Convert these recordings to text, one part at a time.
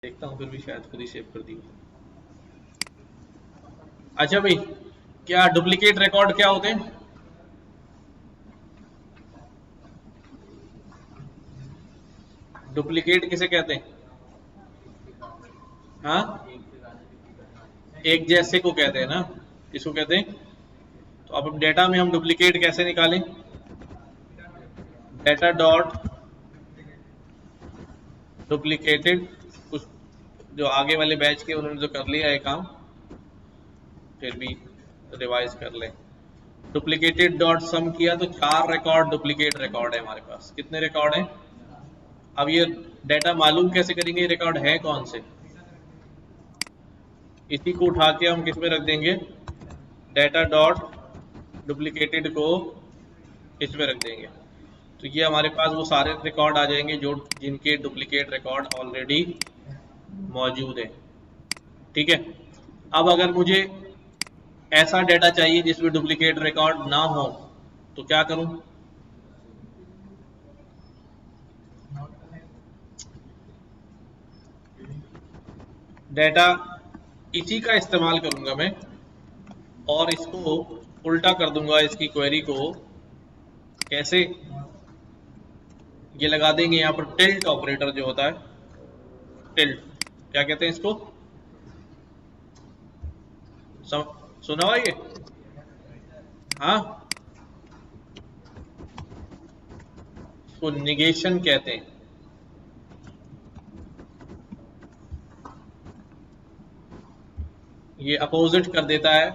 देखता हूँ फिर भी शायद खुद ही सेव कर दी। अच्छा भाई, क्या डुप्लीकेट रिकॉर्ड क्या होते हैं? डुप्लीकेट किसे कहते हैं? हाँ, एक जैसे को कहते हैं ना, किसको कहते हैं? तो अब डेटा में हम डुप्लीकेट कैसे निकालें? डेटा डॉट डुप्लीकेटेड, कुछ जो आगे वाले बैच के उन्होंने जो कर लिया है काम, फिर भी रिवाइज कर लें। डुप्लीकेटेड डॉट सम किया तो 4 रिकॉर्ड डुप्लीकेट रिकॉर्ड है हमारे पास। कितने रिकॉर्ड हैं? अब ये डेटा मालूम कैसे करेंगे ये रिकॉर्ड है कौन से? इसी को उठा के हम किस में रख देंगे? डेटा डॉट डुप्लीकेटेड को इसमें रख देंगे। तो ये हमारे पास वो सारे रिकॉर्ड आ जाएंगे जो जिनके डुप्लीकेट रिकॉर्ड ऑलरेडी मौजूद है। ठीक है। अब अगर मुझे ऐसा डेटा चाहिए जिसमें डुप्लीकेट रिकॉर्ड ना हो तो क्या करूं? डेटा इसी का इस्तेमाल करूंगा मैं और इसको उल्टा कर दूंगा इसकी क्वेरी को। कैसे? ये लगा देंगे यहाँ पर टिल्ट ऑपरेटर जो होता है, टिल्ट क्या कहते हैं इसको? सुना हुआ ये? हाँ, इसको निगेशन कहते हैं। ये अपोजिट कर देता है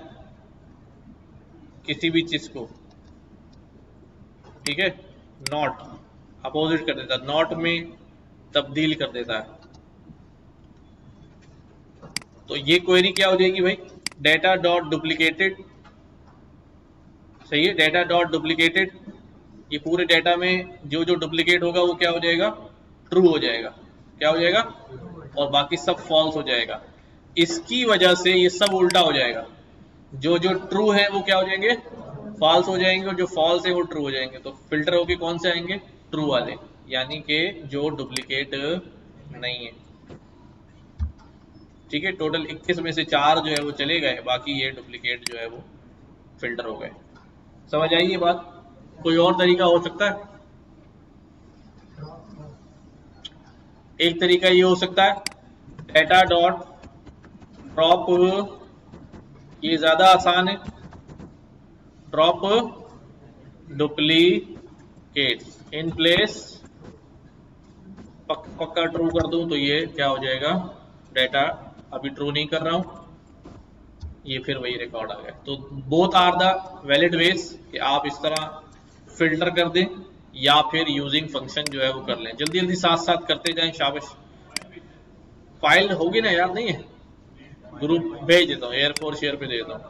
किसी भी चीज को। ठीक है, नॉट अपोजिट कर देता है, नॉट में तब्दील कर देता है। तो ये क्वेरी क्या हो जाएगी भाई? डेटा डॉट डुप्लीकेटेड, सही है, डेटा डॉट डुप्लीकेटेड। ये पूरे डेटा में जो जो डुप्लीकेट होगा वो क्या हो जाएगा? ट्रू हो जाएगा। क्या हो जाएगा? और बाकी सब फॉल्स हो जाएगा। इसकी वजह से ये सब उल्टा हो जाएगा। जो जो ट्रू है वो क्या हो जाएंगे? फॉल्स हो जाएंगे, और जो फॉल्स है वो ट्रू हो जाएंगे। तो फिल्टर होके कौन से आएंगे? ट्रू वाले, यानी कि जो डुप्लीकेट नहीं है। ठीक है, टोटल 21 में से 4 जो है वो चले गए, बाकी ये डुप्लीकेट जो है वो फिल्टर हो गए। समझ आई ये बात? कोई और तरीका हो सकता है? एक तरीका ये हो सकता है, डेटा डॉट ड्रॉप, ये ज्यादा आसान है, ड्रॉप डुप्लीकेट इन प्लेस, पक्का ट्रू कर दूं तो ये क्या हो जाएगा? डेटा अभी ट्रू नहीं कर रहा हूं, ये फिर वही रिकॉर्ड आ गया। तो both are the valid ways कि आप इस तरह फिल्टर कर दें या फिर यूजिंग फंक्शन जो है वो कर लें। जल्दी जल्दी साथ साथ करते जाएं, शाबाश। फाइल होगी ना, याद नहीं है? ग्रुप भेज देता हूँ, एयरफोर्स शेयर पे दे देता हूँ।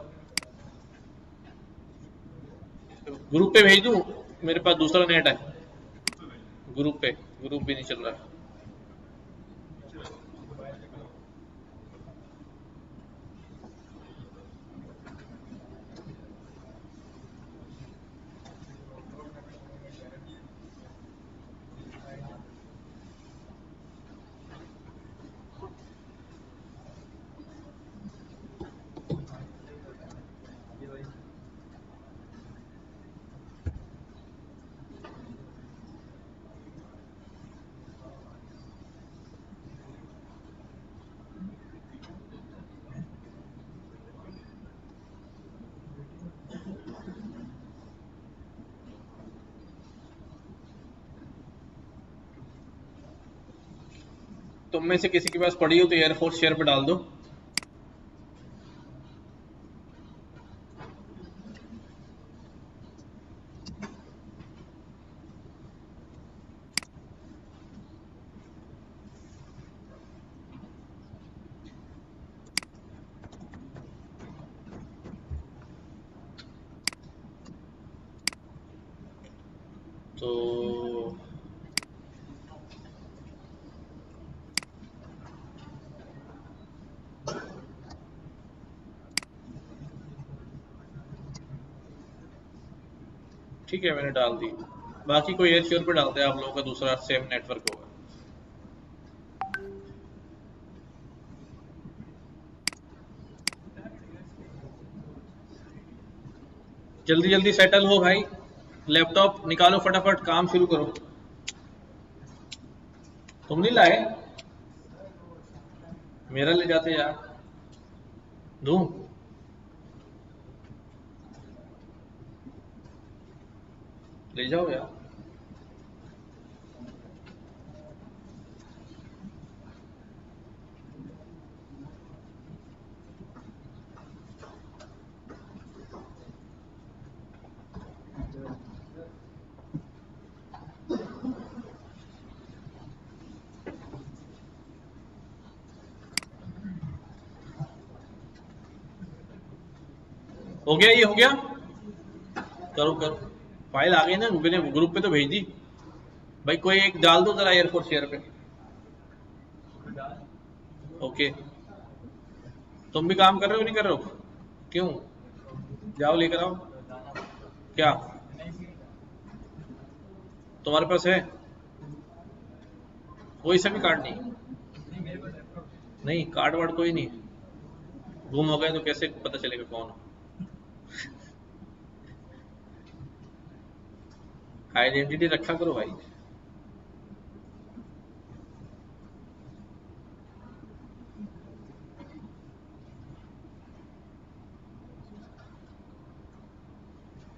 ग्रुप पे भेज दूं? मेरे पास दूसरा नेट है। ग्रुप पे, ग्रुप भी नहीं चल रहा है। तुम में से किसी के पास पड़ी हो तो एयरफोर्स शेयर पे डाल दो। तो ठीक है, मैंने डाल दी। बाकी कोई एयर शेयर पे डालते हैं, आप लोगों का दूसरा सेम नेटवर्क होगा। जल्दी जल्दी सेटल हो भाई, लैपटॉप निकालो फटाफट, काम शुरू करो। तुम नहीं लाए? मेरा ले जाते यार, दूं? ले जाओ यार। हो गया, ये हो गया, करो करो। फाइल आ गई ना, मैंने ग्रुप पे तो भेज दी भाई। कोई एक डाल दो जरा एयरफोर्स शेयर पे। ओके, तुम भी काम कर रहे हो नहीं कर रहे हो? क्यों? जाओ लेकर आओ। क्या तुम्हारे पास है? कोई सा भी कार्ड नहीं? नहीं कार्ड वार्ड कोई नहीं? गुम हो गए तो कैसे पता चलेगा कौन हो? आइडेंटिटी रखा करो भाई।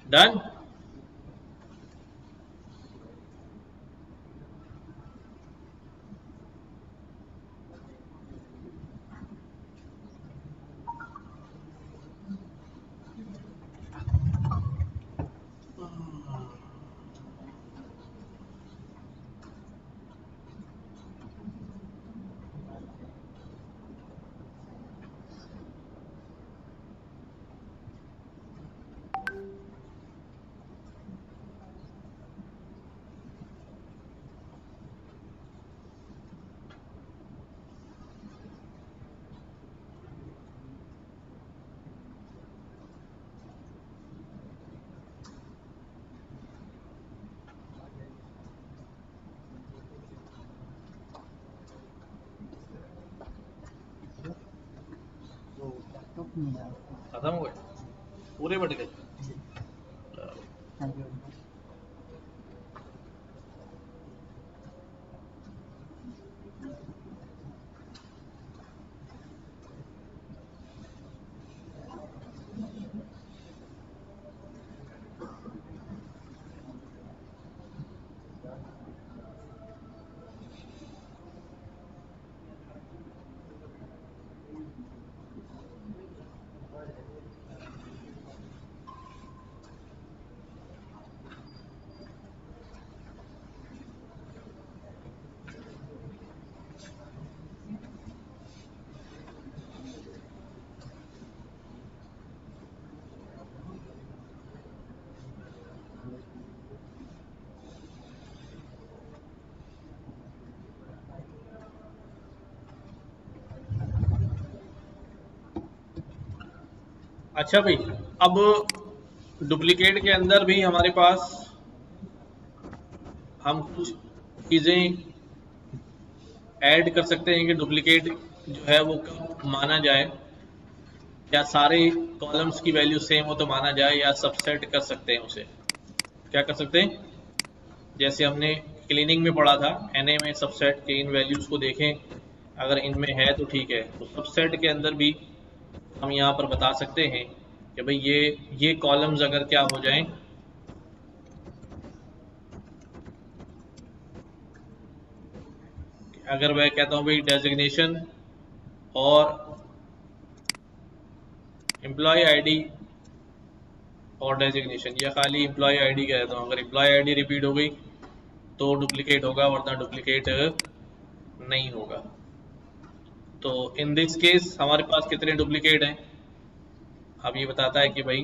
डन। खत्म हो गए पूरे बट गए। अच्छा भाई, अब डुप्लीकेट के अंदर भी हमारे पास हम कुछ चीजें ऐड कर सकते हैं कि डुप्लीकेट जो है वो कब माना जाए। क्या सारे कॉलम्स की वैल्यू सेम हो तो माना जाए, या सबसेट कर सकते हैं उसे? क्या कर सकते हैं? जैसे हमने क्लीनिंग में पढ़ा था, एनए में सबसेट के इन वैल्यूज को देखें, अगर इनमें है तो ठीक है। तो सबसेट के अंदर भी हम यहाँ पर बता सकते हैं कि भाई ये कॉलम्स अगर क्या हो जाएं, अगर मैं कहता हूँ भाई डेजिग्नेशन और एम्प्लॉय आईडी और डेजिग्नेशन, या खाली एम्प्लॉय आईडी कह देता हूँ, अगर एम्प्लॉय आईडी रिपीट हो गई तो डुप्लीकेट होगा, वरना डुप्लीकेट नहीं होगा। तो इन दिस केस हमारे पास कितने डुप्लीकेट हैं? अब ये बताता है कि भाई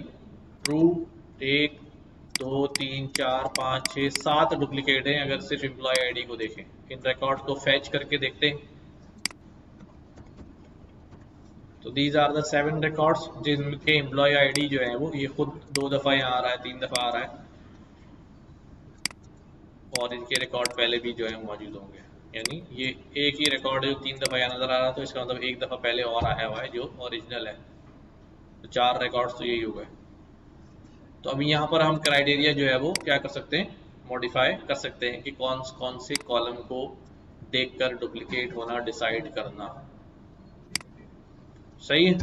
ट्रू 1 2 3 4 5 6 7 डुप्लीकेट हैं अगर सिर्फ एम्प्लॉय आईडी को देखें। इन रिकॉर्ड को फैच करके देखते हैं। तो दीज आर द 7 रिकॉर्ड्स जिनके एम्प्लॉय आईडी जो है वो ये खुद 2 दफा यहाँ आ रहा है, 3 दफा आ रहा है, और इनके रिकॉर्ड पहले भी जो है मौजूद होंगे। यानी ये एक ही रिकॉर्ड है जो 3 दफा यहाँ नजर आ रहा है, तो इसका मतलब एक दफा पहले और आया हुआ है जो ओरिजिनल है। तो 4 रिकॉर्ड्स तो यही हो गए। तो अभी यहाँ पर हम क्राइटेरिया जो है वो क्या कर सकते हैं, मॉडिफाई कर सकते हैं कि कौन कौन से कॉलम को देखकर डुप्लीकेट होना डिसाइड करना। सही है।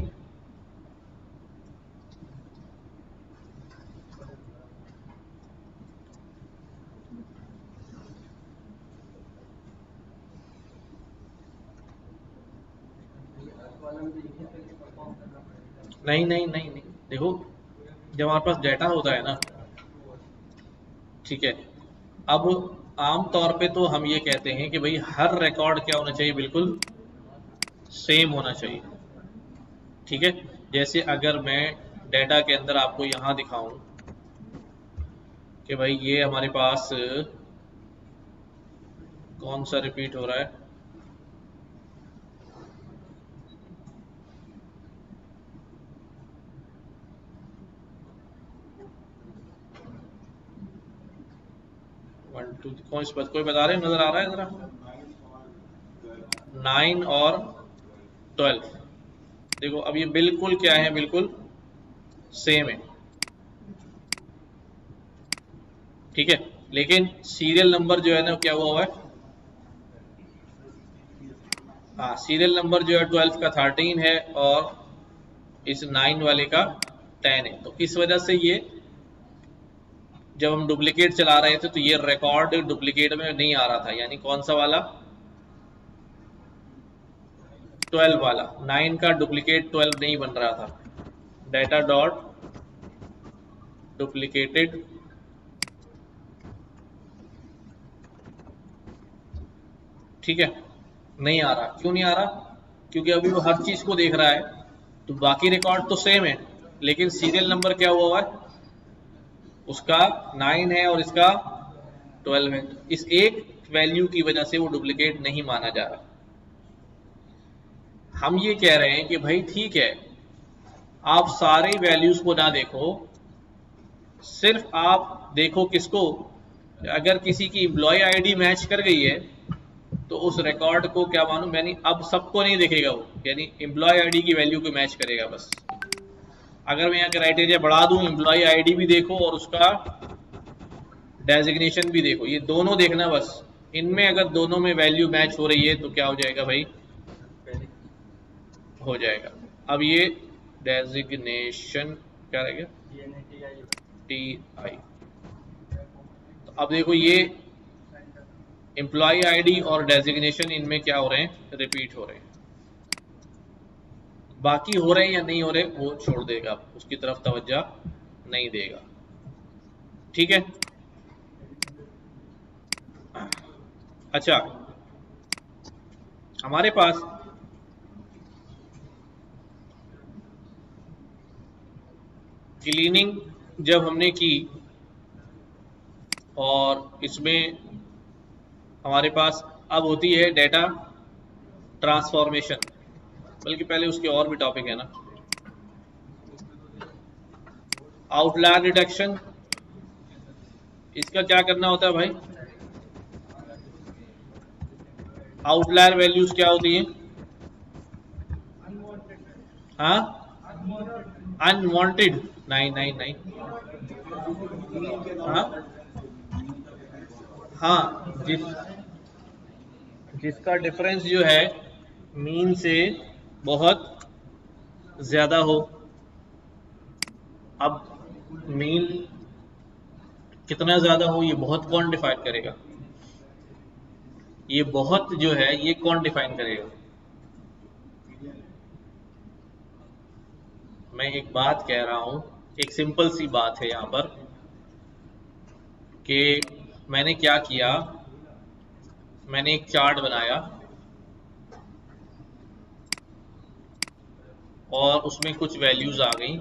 नहीं नहीं नहीं नहीं, देखो जब हमारे पास डेटा होता है ना, ठीक है, अब आम तौर पे तो हम ये कहते हैं कि भाई हर रिकॉर्ड क्या होना चाहिए, बिल्कुल सेम होना चाहिए। ठीक है, जैसे अगर मैं डेटा के अंदर आपको यहाँ दिखाऊं कि भाई ये हमारे पास कौन सा रिपीट हो रहा है, वन टू, कोई बता रहे, नजर आ रहा है जरा, 9 और 12। देखो अब ये बिल्कुल क्या है, बिल्कुल सेम है। ठीक है, लेकिन सीरियल नंबर जो है ना क्या हुआ है, हाँ सीरियल नंबर जो है 12 का 13 है और इस 9 वाले का 10 है। तो इस वजह से ये जब हम डुप्लीकेट चला रहे थे तो ये रिकॉर्ड डुप्लीकेट में नहीं आ रहा था, यानी कौन सा वाला, 12 वाला, 9 का डुप्लीकेट 12 नहीं बन रहा था। डेटा डॉट डुप्लीकेटेड ठीक है, नहीं आ रहा। क्यों नहीं आ रहा, क्योंकि अभी वो हर चीज को देख रहा है, तो बाकी रिकॉर्ड तो सेम है लेकिन सीरियल नंबर क्या हुआ है, उसका 9 है और इसका 12 है। इस एक वैल्यू की वजह से वो डुप्लीकेट नहीं माना जा रहा। हम ये कह रहे हैं कि भाई ठीक है, आप सारे वैल्यूज को ना देखो, सिर्फ आप देखो किसको, अगर किसी की एम्प्लॉय आईडी मैच कर गई है तो उस रिकॉर्ड को क्या मालूम, यानी अब सबको नहीं देखेगा वो, यानी एम्प्लॉय आईडी की वैल्यू को मैच करेगा बस। अगर मैं यहाँ क्राइटेरिया बढ़ा दूं, एम्प्लॉय आईडी भी देखो और उसका डेजिग्नेशन भी देखो, ये दोनों देखना बस, इनमें अगर दोनों में वैल्यू मैच हो रही है तो क्या हो जाएगा भाई, हो जाएगा। अब ये डेजिग्नेशन क्या रहेगा, TI। तो अब देखो ये एम्प्लॉय आईडी और डेजिग्नेशन इनमें क्या हो रहे हैं, रिपीट हो रहे हैं। बाकी हो रहे हैं या नहीं हो रहे वो छोड़ देगा, उसकी तरफ तवज्जो नहीं देगा। ठीक है, अच्छा हमारे पास क्लीनिंग जब हमने की और इसमें हमारे पास अब होती है डेटा ट्रांसफॉर्मेशन, बल्कि पहले उसके और भी टॉपिक है ना, आउटलायर डिटेक्शन। इसका क्या करना होता है भाई, आउटलायर वैल्यूज क्या होती है, हाँ अनवांटेड, नहीं नहीं नहीं, हाँ जिसका डिफरेंस जो है मीन से बहुत ज्यादा हो। अब मीन कितना ज्यादा हो ये बहुत कौन डिफाइन करेगा, ये बहुत जो है ये कौन डिफाइन करेगा। मैं एक बात कह रहा हूं, एक सिंपल सी बात है यहां पर कि मैंने क्या किया, मैंने एक चार्ट बनाया और उसमें कुछ वैल्यूज आ गई।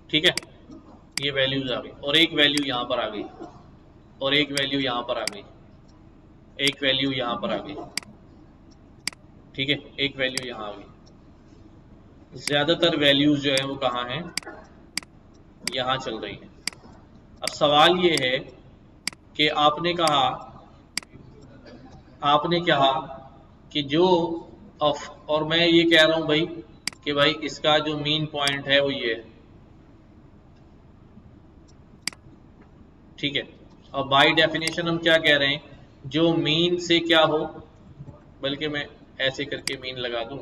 ठीक है, ये वैल्यूज आ गई और एक वैल्यू यहां पर आ गई और एक वैल्यू यहां पर आ गई, एक वैल्यू यहां पर आ गई। ठीक है, एक वैल्यू यहां आ गई। ज्यादातर वैल्यूज जो है वो कहाँ हैं, यहां चल रही है। अब सवाल ये है कि आपने कहा कि जो और मैं ये कह रहा हूं भाई कि भाई इसका जो मीन पॉइंट है वो ये है, ठीक है। और बाय डेफिनेशन हम क्या कह रहे हैं, जो मीन से क्या हो, बल्कि मैं ऐसे करके मीन लगा दूं,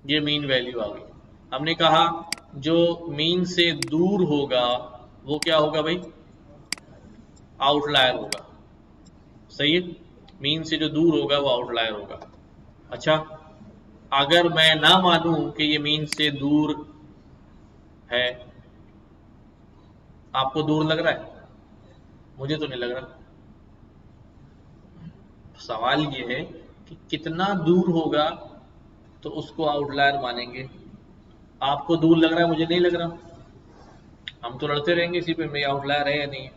ये मीन वैल्यू आ गई। हमने कहा जो मीन से दूर होगा वो क्या होगा भाई, आउटलायर होगा। सही है, मीन से जो दूर होगा वो आउटलायर होगा। अच्छा, अगर मैं ना मानूं कि ये मीन से दूर है, आपको दूर लग रहा है, मुझे तो नहीं लग रहा। सवाल ये है कि कितना दूर होगा तो उसको आउटलायर मानेंगे। आपको दूर लग रहा है, मुझे नहीं लग रहा, हम तो लड़ते रहेंगे इसी पे, मेरा आउटलायर है या नहीं है।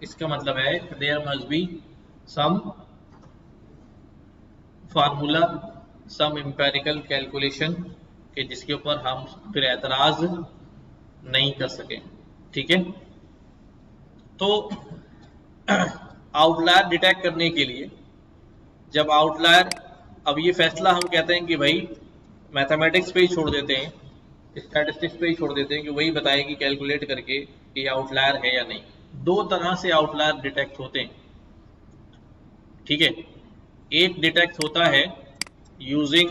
इसका मतलब है there must be some formula, some empirical calculation के जिसके ऊपर हम फिर एतराज नहीं कर सके। ठीक है, तो आउटलायर डिटेक्ट करने के लिए जब आउटलायर, अब ये फैसला हम कहते हैं कि भाई मैथमेटिक्स पे ही छोड़ देते हैं, स्टैटिस्टिक्स पे ही छोड़ देते हैं कि वही बताएगी कैलकुलेट करके कि ये आउटलायर है या नहीं। दो तरह से आउटलायर डिटेक्ट होते हैं। ठीक है, एक डिटेक्ट होता है यूजिंग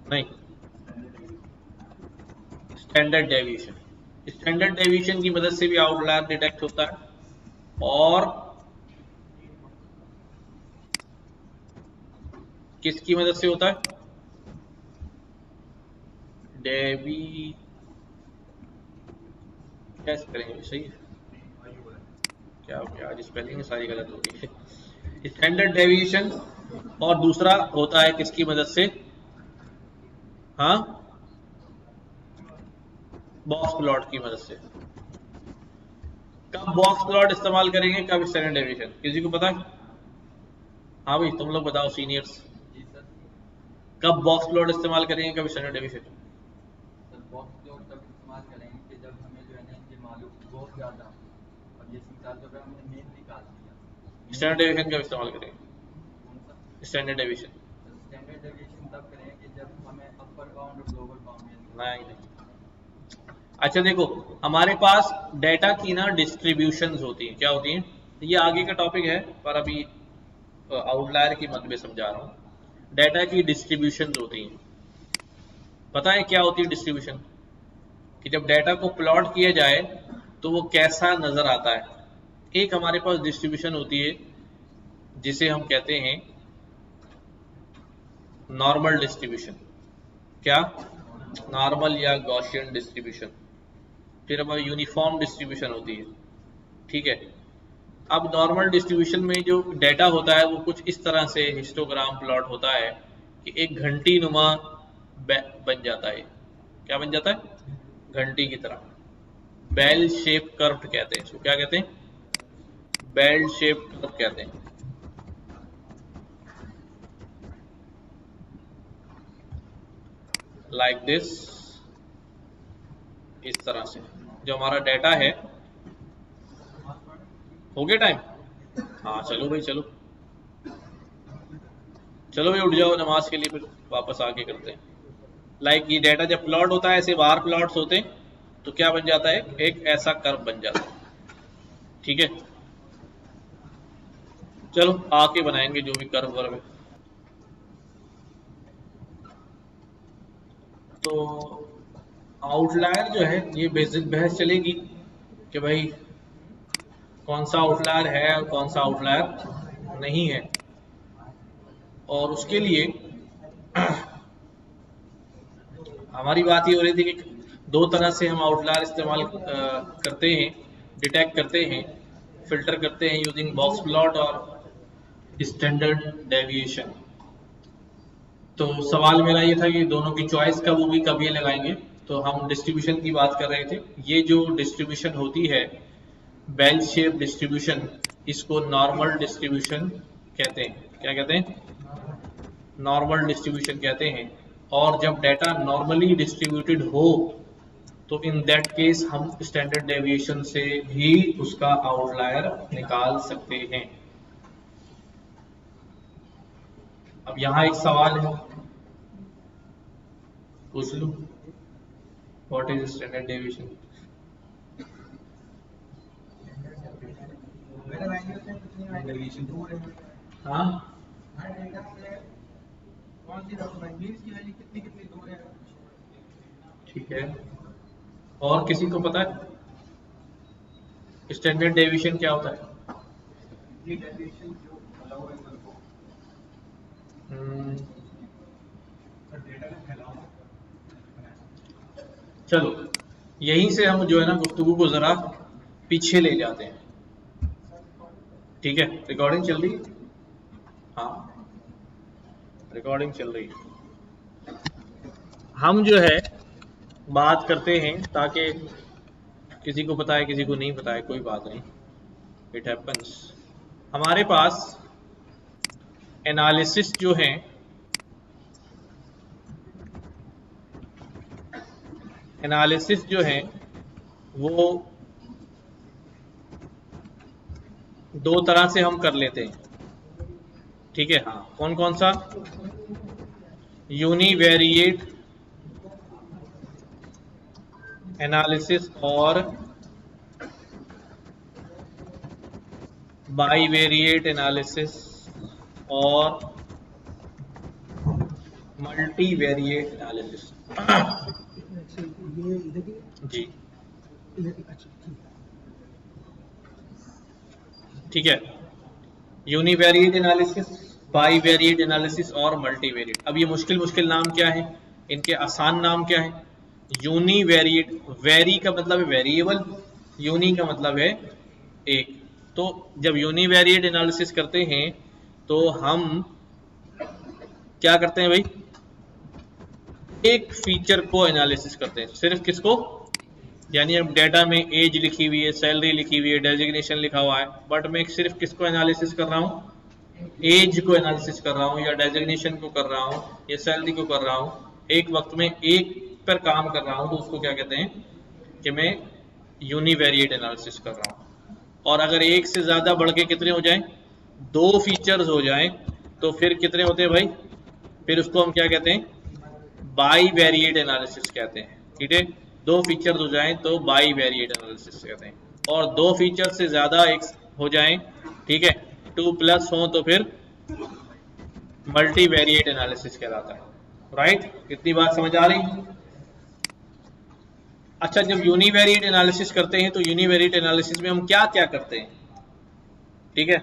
नहीं, स्टैंडर्ड डेविएशन। स्टैंडर्ड डेविएशन की मदद से भी आउटलायर डिटेक्ट होता है, और किसकी मदद से होता है, डेवी, कैसे करेंगे, सही है क्या हो गया, आज स्पेलिंग सारी गलत हो गई है। स्टैंडर्ड डेविएशन, और दूसरा होता है किसकी मदद से, हाँ, बॉक्स प्लॉट की मदद से। कब बॉक्स प्लॉट इस्तेमाल करेंगे, कब स्टैंडर्ड डेविएशन, किसी को पता है? हाँ भाई तुम लोग बताओ सीनियर्स, कब बॉक्स प्लॉट इस्तेमाल करेंगे, कब स्टैंडर्ड डेविएशन? बॉक्स प्लॉट तब इस्तेमाल करेंगे कि जब हमें जो है ना ये मालूम बहुत ज़्यादा, अब ये मिसाल जो है हमने मेन निकाल दिया। स्टैंडर्ड डेविएशन कब इस्तेमाल करेंगे, कौन सा? Standard deviation? स्टैंडर्ड डेविएशन तब करेंगे जब हमें अपर बाउंड और लोअर बाउंड नहीं। अच्छा देखो, हमारे पास डेटा की ना डिस्ट्रीब्यूशंस होती हैं, क्या होती हैं, ये आगे का टॉपिक है पर अभी आउटलायर की मत में समझा रहा हूँ। डेटा की डिस्ट्रीब्यूशंस होती हैं, पता है क्या होती है डिस्ट्रीब्यूशन, कि जब डेटा को प्लॉट किया जाए तो वो कैसा नजर आता है। एक हमारे पास डिस्ट्रीब्यूशन होती है जिसे हम कहते हैं नॉर्मल डिस्ट्रीब्यूशन, क्या, नॉर्मल या गॉसियन डिस्ट्रीब्यूशन। फिर हमारी यूनिफॉर्म डिस्ट्रीब्यूशन होती है। ठीक है, अब नॉर्मल डिस्ट्रीब्यूशन में जो डेटा होता है वो कुछ इस तरह से हिस्टोग्राम प्लॉट होता है कि एक घंटी नुमा बन जाता है। क्या बन जाता है, घंटी की तरह, बेल शेप कर्व कहते हैं इसको, क्या कहते हैं, बेल शेप कर्व कहते हैं। लाइक दिस, इस तरह से जो हमारा डेटा है। हो गया टाइम, हाँ चलो भाई, चलो चलो भाई उठ जाओ नमाज के लिए, फिर वापस आके करते हैं। लाइक ये डेटा जब प्लॉट होता है, ऐसे बार प्लॉट्स होते हैं, तो क्या बन जाता है, एक ऐसा कर्व बन जाता है। ठीक है, चलो आके बनाएंगे जो भी कर्व वर्व है। तो आउटलायर जो है, ये बेसिक बहस चलेगी कि भाई कौन सा आउटलायर है और कौन सा आउटलायर नहीं है। और उसके लिए हमारी बात ये हो रही थी कि दो तरह से हम आउटलायर इस्तेमाल करते हैं, डिटेक्ट करते हैं, फिल्टर करते हैं यूजिंग बॉक्स प्लॉट और स्टैंडर्ड डेविएशन। तो सवाल मेरा ये था कि दोनों की चॉइस कब होगी, कब ये लगाएंगे। तो हम डिस्ट्रीब्यूशन की बात कर रहे थे। ये जो डिस्ट्रीब्यूशन होती है बेल शेप डिस्ट्रीब्यूशन, इसको नॉर्मल डिस्ट्रीब्यूशन कहते हैं। क्या कहते हैं, नॉर्मल डिस्ट्रीब्यूशन कहते हैं। और जब डेटा नॉर्मली डिस्ट्रीब्यूटेड हो तो इन दैट केस हम स्टैंडर्ड डेविएशन से भी उसका आउटलायर निकाल सकते हैं। अब यहाँ एक सवाल है पूछ लो व्हाट इज स्टैंडर्ड डेविएशन। हाँ ठीक है, और किसी को पता है स्टैंडर्ड डेविएशन क्या होता है? चलो यहीं से हम जो है ना गुफ्तगू को जरा पीछे ले जाते हैं, ठीक है? रिकॉर्डिंग चल रही है? हाँ रिकॉर्डिंग चल रही है। हम जो है बात करते हैं ताकि किसी को पता है किसी को नहीं पता है, कोई बात नहीं, इट हैपन्स। हमारे पास एनालिसिस जो है एनालिसिस जो है वो दो तरह से हम कर लेते हैं, ठीक है? हाँ कौन कौन सा? यूनिवेरिएट एनालिसिस और बाईवेरिएट एनालिसिस और मल्टीवेरिएट एनालिसिस। जी ठीक है, यूनिवेरिएट एनालिसिस, बाईवेरिएट एनालिसिस और मल्टीवेरिएट। अब ये मुश्किल मुश्किल नाम क्या है, इनके आसान नाम क्या है? यूनिवेरिएट, वेरी का मतलब है वेरिएबल, यूनि का मतलब है एक। तो जब यूनिवेरिएट एनालिसिस करते हैं तो हम क्या करते हैं भाई? एक फीचर को एनालिसिस करते हैं, सिर्फ किसको? यानी अब डेटा में एज लिखी हुई है, सैलरी लिखी हुई है, डेजिग्नेशन लिखा हुआ है, बट मैं सिर्फ किसको एनालिसिस कर रहा हूँ? एज को एनालिसिस कर रहा हूँ, या डेजिग्नेशन को कर रहा हूँ, या सैलरी को कर रहा हूँ। एक वक्त में एक पर काम कर रहा हूँ तो उसको क्या कहते हैं कि मैं यूनिवेरिएट एनालिसिस कर रहा हूँ। और अगर एक से ज्यादा बढ़ के कितने हो जाएं? दो फीचर्स हो जाएं तो फिर कितने होते हैं भाई? फिर उसको हम क्या कहते हैं? बाईवेरिएट एनालिसिस कहते हैं, ठीक है? दो फीचर्स हो जाएं तो बाईवेरिएट एनालिसिस कहते हैं, और दो फीचर से ज्यादा एक हो जाएं, ठीक है, 2+ हो तो फिर मल्टीवेरिएट एनालिसिस कहलाता है, राइट? इतनी बात समझ आ रही? अच्छा, जब यूनिवेरिएट एनालिसिस करते हैं तो यूनिवेरिएट एनालिसिस में हम क्या क्या करते हैं, ठीक है?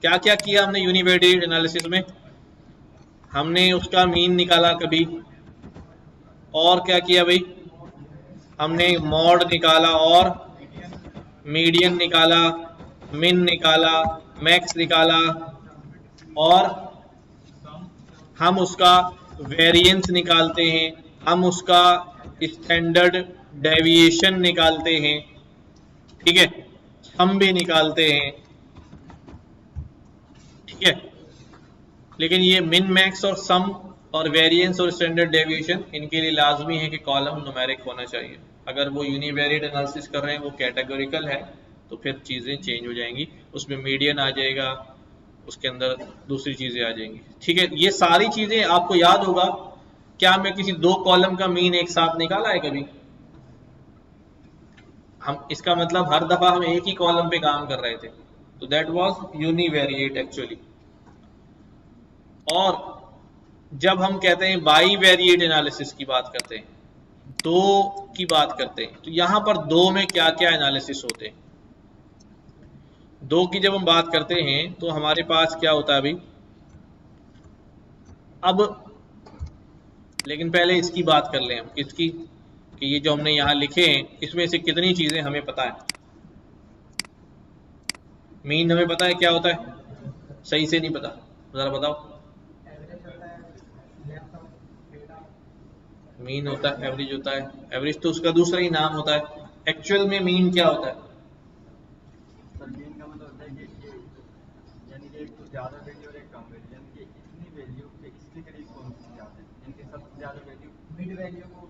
क्या क्या किया हमने यूनिवेरिएट एनालिसिस में? हमने उसका मीन निकाला कभी, और क्या किया भाई? हमने मॉड निकाला और मीडियन निकाला, मिन निकाला, मैक्स निकाला, और हम उसका वेरिएंस निकालते हैं, हम उसका स्टैंडर्ड डेविएशन निकालते हैं, ठीक है? हम भी निकालते हैं, ठीक है? लेकिन ये मिन, मैक्स और सम और वेरिएंस और स्टैंडर्ड डेविएशन, इनके लिए लाजमी है कि कॉलम न्यूमेरिक होना चाहिए। अगर वो यूनिवेरिएट एनालिसिस कर रहे हैं, वो कैटेगोरिकल है, तो फिर चीज़ें चेंज हो जाएंगी, उसमें मीडियन आ जाएगा, उसके अंदर दूसरी चीज़ें आ जाएंगी, ठीक है? ये सारी चीज़ें आपको याद होगा। क्या मैं किसी दो कॉलम का मीन एक साथ निकाला है कभी? हम, इसका मतलब हर दफा हम एक ही कॉलम पे काम कर रहे थे, तो दैट वाज यूनिवेरिएट एक्चुअली। और जब हम कहते हैं बाईवेरिएट एनालिसिस की बात करते हैं, दो की बात करते हैं, तो यहां पर दो में क्या क्या एनालिसिस होते हैं? दो की जब हम बात करते हैं तो हमारे पास क्या होता है अभी? अब लेकिन पहले इसकी बात कर लें हम, इसकी, कि ये जो हमने यहां लिखे हैं इसमें से कितनी चीजें हमें पता है। मीन हमें पता है क्या होता है? सही से नहीं पता, जरा बताओ। मीन होता है, एवरेज होता है। एवरेज तो उसका दूसरा ही नाम होता है। एक्चुअल में मीन क्या होता है? सर मीन का मतलब होता है कि यानी कि एक तो ज़्यादा वैल्यू और एक कम वैल्यू, यानी कि इतनी वैल्यू के इसके करीब कौन सी ज़्यादा है, इनके सबसे ज़्यादा वैल्यू मिड वैल्यू को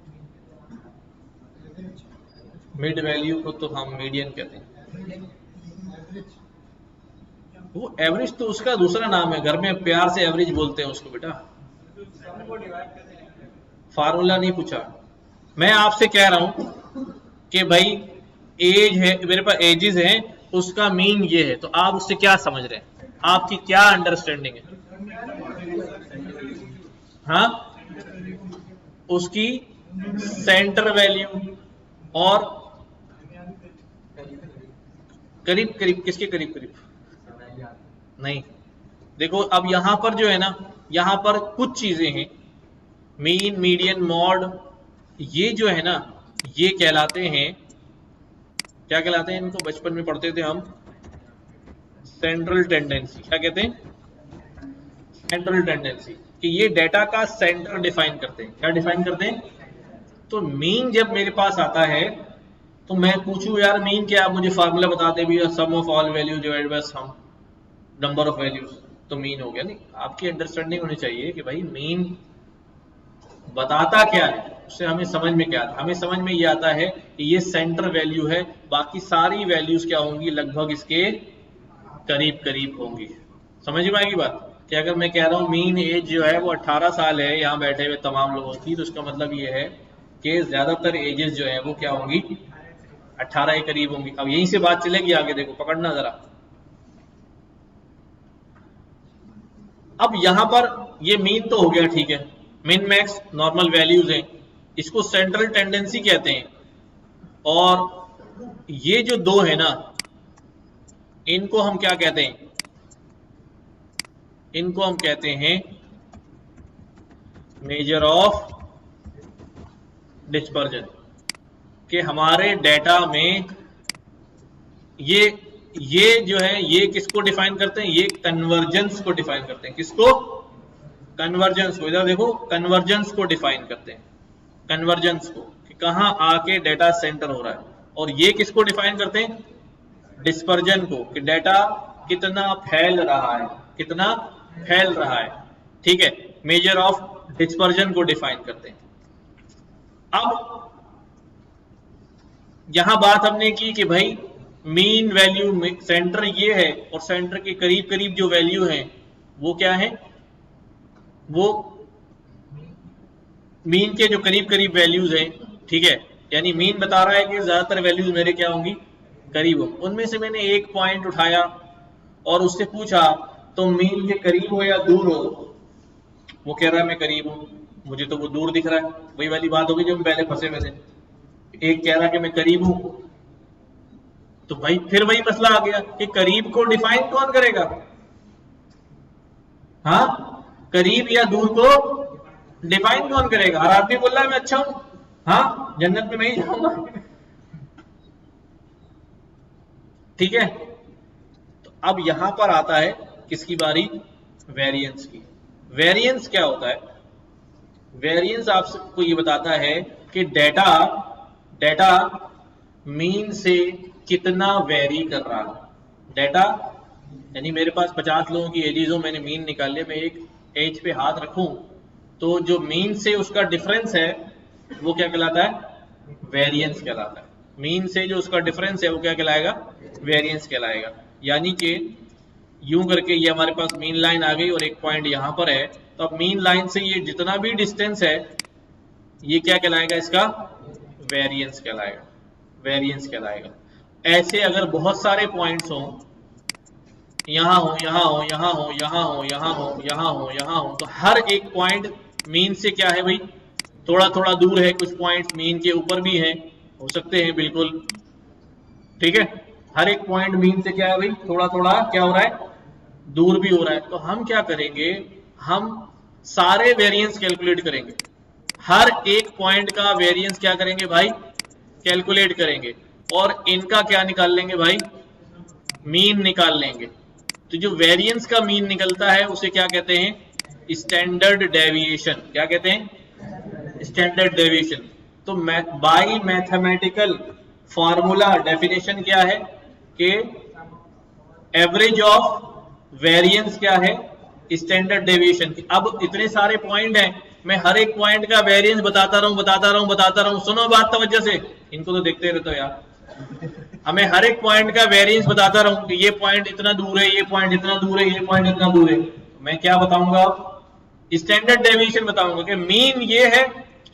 मिड वैल्यू को तो हम मीडियन कहते हैं। वो एवरेज तो उसका दूसरा नाम है, घर में प्यार से एवरेज बोलते हैं उसको बेटा। फार्मूला नहीं पूछा, मैं आपसे कह रहा हूं कि भाई एज है, मेरे पास एजेस हैं, उसका मीन ये है, तो आप उससे क्या समझ रहे हैं, आपकी क्या अंडरस्टैंडिंग है? हाँ, उसकी सेंटर वैल्यू और करीब करीब, किसके करीब करीब नहीं। देखो अब यहां पर जो है ना, यहां पर कुछ चीजें हैं, मीन, मीडियन, मॉड, ये जो है ना ये कहलाते हैं, क्या कहलाते हैं इनको? बचपन में पढ़ते थे हम, सेंट्रल टेंडेंसी। क्या कहते हैं? सेंट्रल टेंडेंसी, कि ये डेटा का सेंटर डिफाइन करते हैं। क्या डिफाइन करते हैं? तो मीन जब मेरे पास आता है तो मैं पूछूं यार मीन क्या, आप मुझे फार्मूला बताते भी, sum of all values divided by sum number of values, तो मीन हो गया। नहीं, आपकी अंडरस्टैंडिंग होनी चाहिए कि भाई मीन बताता क्या है, उससे हमें समझ में क्या आता है? हमें समझ में ये आता है कि ये सेंटर वैल्यू है, बाकी सारी वैल्यूज क्या होंगी, लगभग इसके करीब करीब होंगी। समझ में आएगी बात? कि अगर मैं कह रहा हूँ मीन एज जो है वो 18 साल है यहाँ बैठे हुए तमाम लोगों की, तो इसका मतलब ये है कि ज्यादातर एजेस जो है वो क्या होंगी, 18 के करीब होंगी। अब यहीं से बात चलेगी आगे, देखो पकड़ना जरा। अब यहां पर ये मीन तो हो गया, ठीक है, मिन मैक्स नॉर्मल वैल्यूज हैं, इसको सेंट्रल टेंडेंसी कहते हैं। और ये जो दो है ना, इनको हम क्या कहते हैं? इनको हम कहते हैं मेजर ऑफ डिस्पर्जन, कि हमारे डेटा में ये जो है ये किसको डिफाइन करते हैं? ये कन्वर्जेंस को डिफाइन करते हैं। किसको? कन्वर्जेंस को। इधर देखो, कन्वर्जेंस को डिफाइन करते हैं, कन्वर्जेंस को, कि कहां आके डेटा सेंटर हो रहा है। और ये किसको डिफाइन करते हैं? डिस्पर्जन को, कि डेटा कितना फैल रहा है, कितना फैल रहा है। ठीक है, मेजर ऑफ डिस्पर्जन को डिफाइन करते हैं। अब यहां बात हमने की कि भाई मीन वैल्यू, सेंटर ये है, और सेंटर के करीब करीब जो वैल्यू है वो क्या है? वो मीन के जो करीब करीब वैल्यूज हैं, ठीक है, यानी मीन बता रहा है कि ज्यादातर वैल्यूज मेरे क्या होंगी, करीब होंगी। उनमें से मैंने एक पॉइंट उठाया और उससे पूछा तो मीन के करीब हो या दूर हो? वो कह रहा है मैं करीब हूं, मुझे तो वो दूर दिख रहा है। वही वाली बात होगी जो हम पहले फंसे हुए थे। एक कह रहा कि मैं करीब हूं, तो भाई फिर वही मसला आ गया कि करीब को डिफाइन कौन करेगा? हाँ, करीब या दूर को डिफाइन कौन करेगा? हर आदमी बोल रहा है मैं अच्छा हूं, हाँ जन्नत में मैं ही जाऊंगा। ठीक है, तो अब यहां पर आता है किसकी बारी? वेरिएंस की। वेरिएंस क्या होता है? वेरिएंस आपको ये बताता है कि डेटा मीन से कितना वेरी कर रहा है। डेटा यानी मेरे पास 50 लोगों की एजेस हो, मैंने मीन निकाल लिया, मैं एक एज पे हाथ रखूं तो जो मीन से उसका डिफरेंस है वो क्या कहलाता है? वेरिएंस कहलाता है। मीन से जो उसका डिफरेंस है वो क्या कहलाएगा? वेरिएंस कहलाएगा। यानी कि यूं करके ये हमारे पास मीन लाइन आ गई और एक पॉइंट यहां पर है, तो अब मीन लाइन से ये जितना भी डिस्टेंस है ये क्या कहलाएगा? इसका वेरिएंस कहलाएगा, वेरिएंस कहलाएगा। ऐसे अगर बहुत सारे पॉइंट्स हों, यहां हो, यहां हो, यहां हो, यहां हो, यहां हो, यहां हो, यहां हो, तो हर एक पॉइंट मीन से क्या है भाई? थोड़ा थोड़ा दूर है। कुछ पॉइंट्स मीन के ऊपर भी हैं, हो सकते हैं बिल्कुल। ठीक है, हर एक पॉइंट मीन से क्या है भाई? थोड़ा थोड़ा क्या हो रहा है? दूर भी हो रहा है। तो हम क्या करेंगे? हम सारे वेरिएंस कैलकुलेट करेंगे, हर एक पॉइंट का वेरिएंस क्या करेंगे भाई? कैलकुलेट करेंगे, और इनका क्या निकाल लेंगे भाई? मीन निकाल लेंगे। तो जो वेरिएंस का मीन निकलता है उसे क्या कहते हैं? Standard deviation. क्या कहते हैं? Standard deviation. तो बाय मैथमेटिकल फॉर्मूला डेफिनेशन क्या है कि एवरेज ऑफ वेरिएंस क्या है? Standard deviation. अब इतने सारे पॉइंट हैं, मैं हर एक पॉइंट का वेरिएंस बताता रहूं। सुनो बात तवज्जो से, इनको तो देखते रहते हो यार। हमें हर एक पॉइंट का वेरिएंस बताता रहूं कि ये पॉइंट इतना दूर है, ये पॉइंट इतना दूर है, ये पॉइंट इतना दूर है। मैं क्या बताऊंगा? स्टैंडर्ड डेविएशन बताऊंगा कि मीन ये है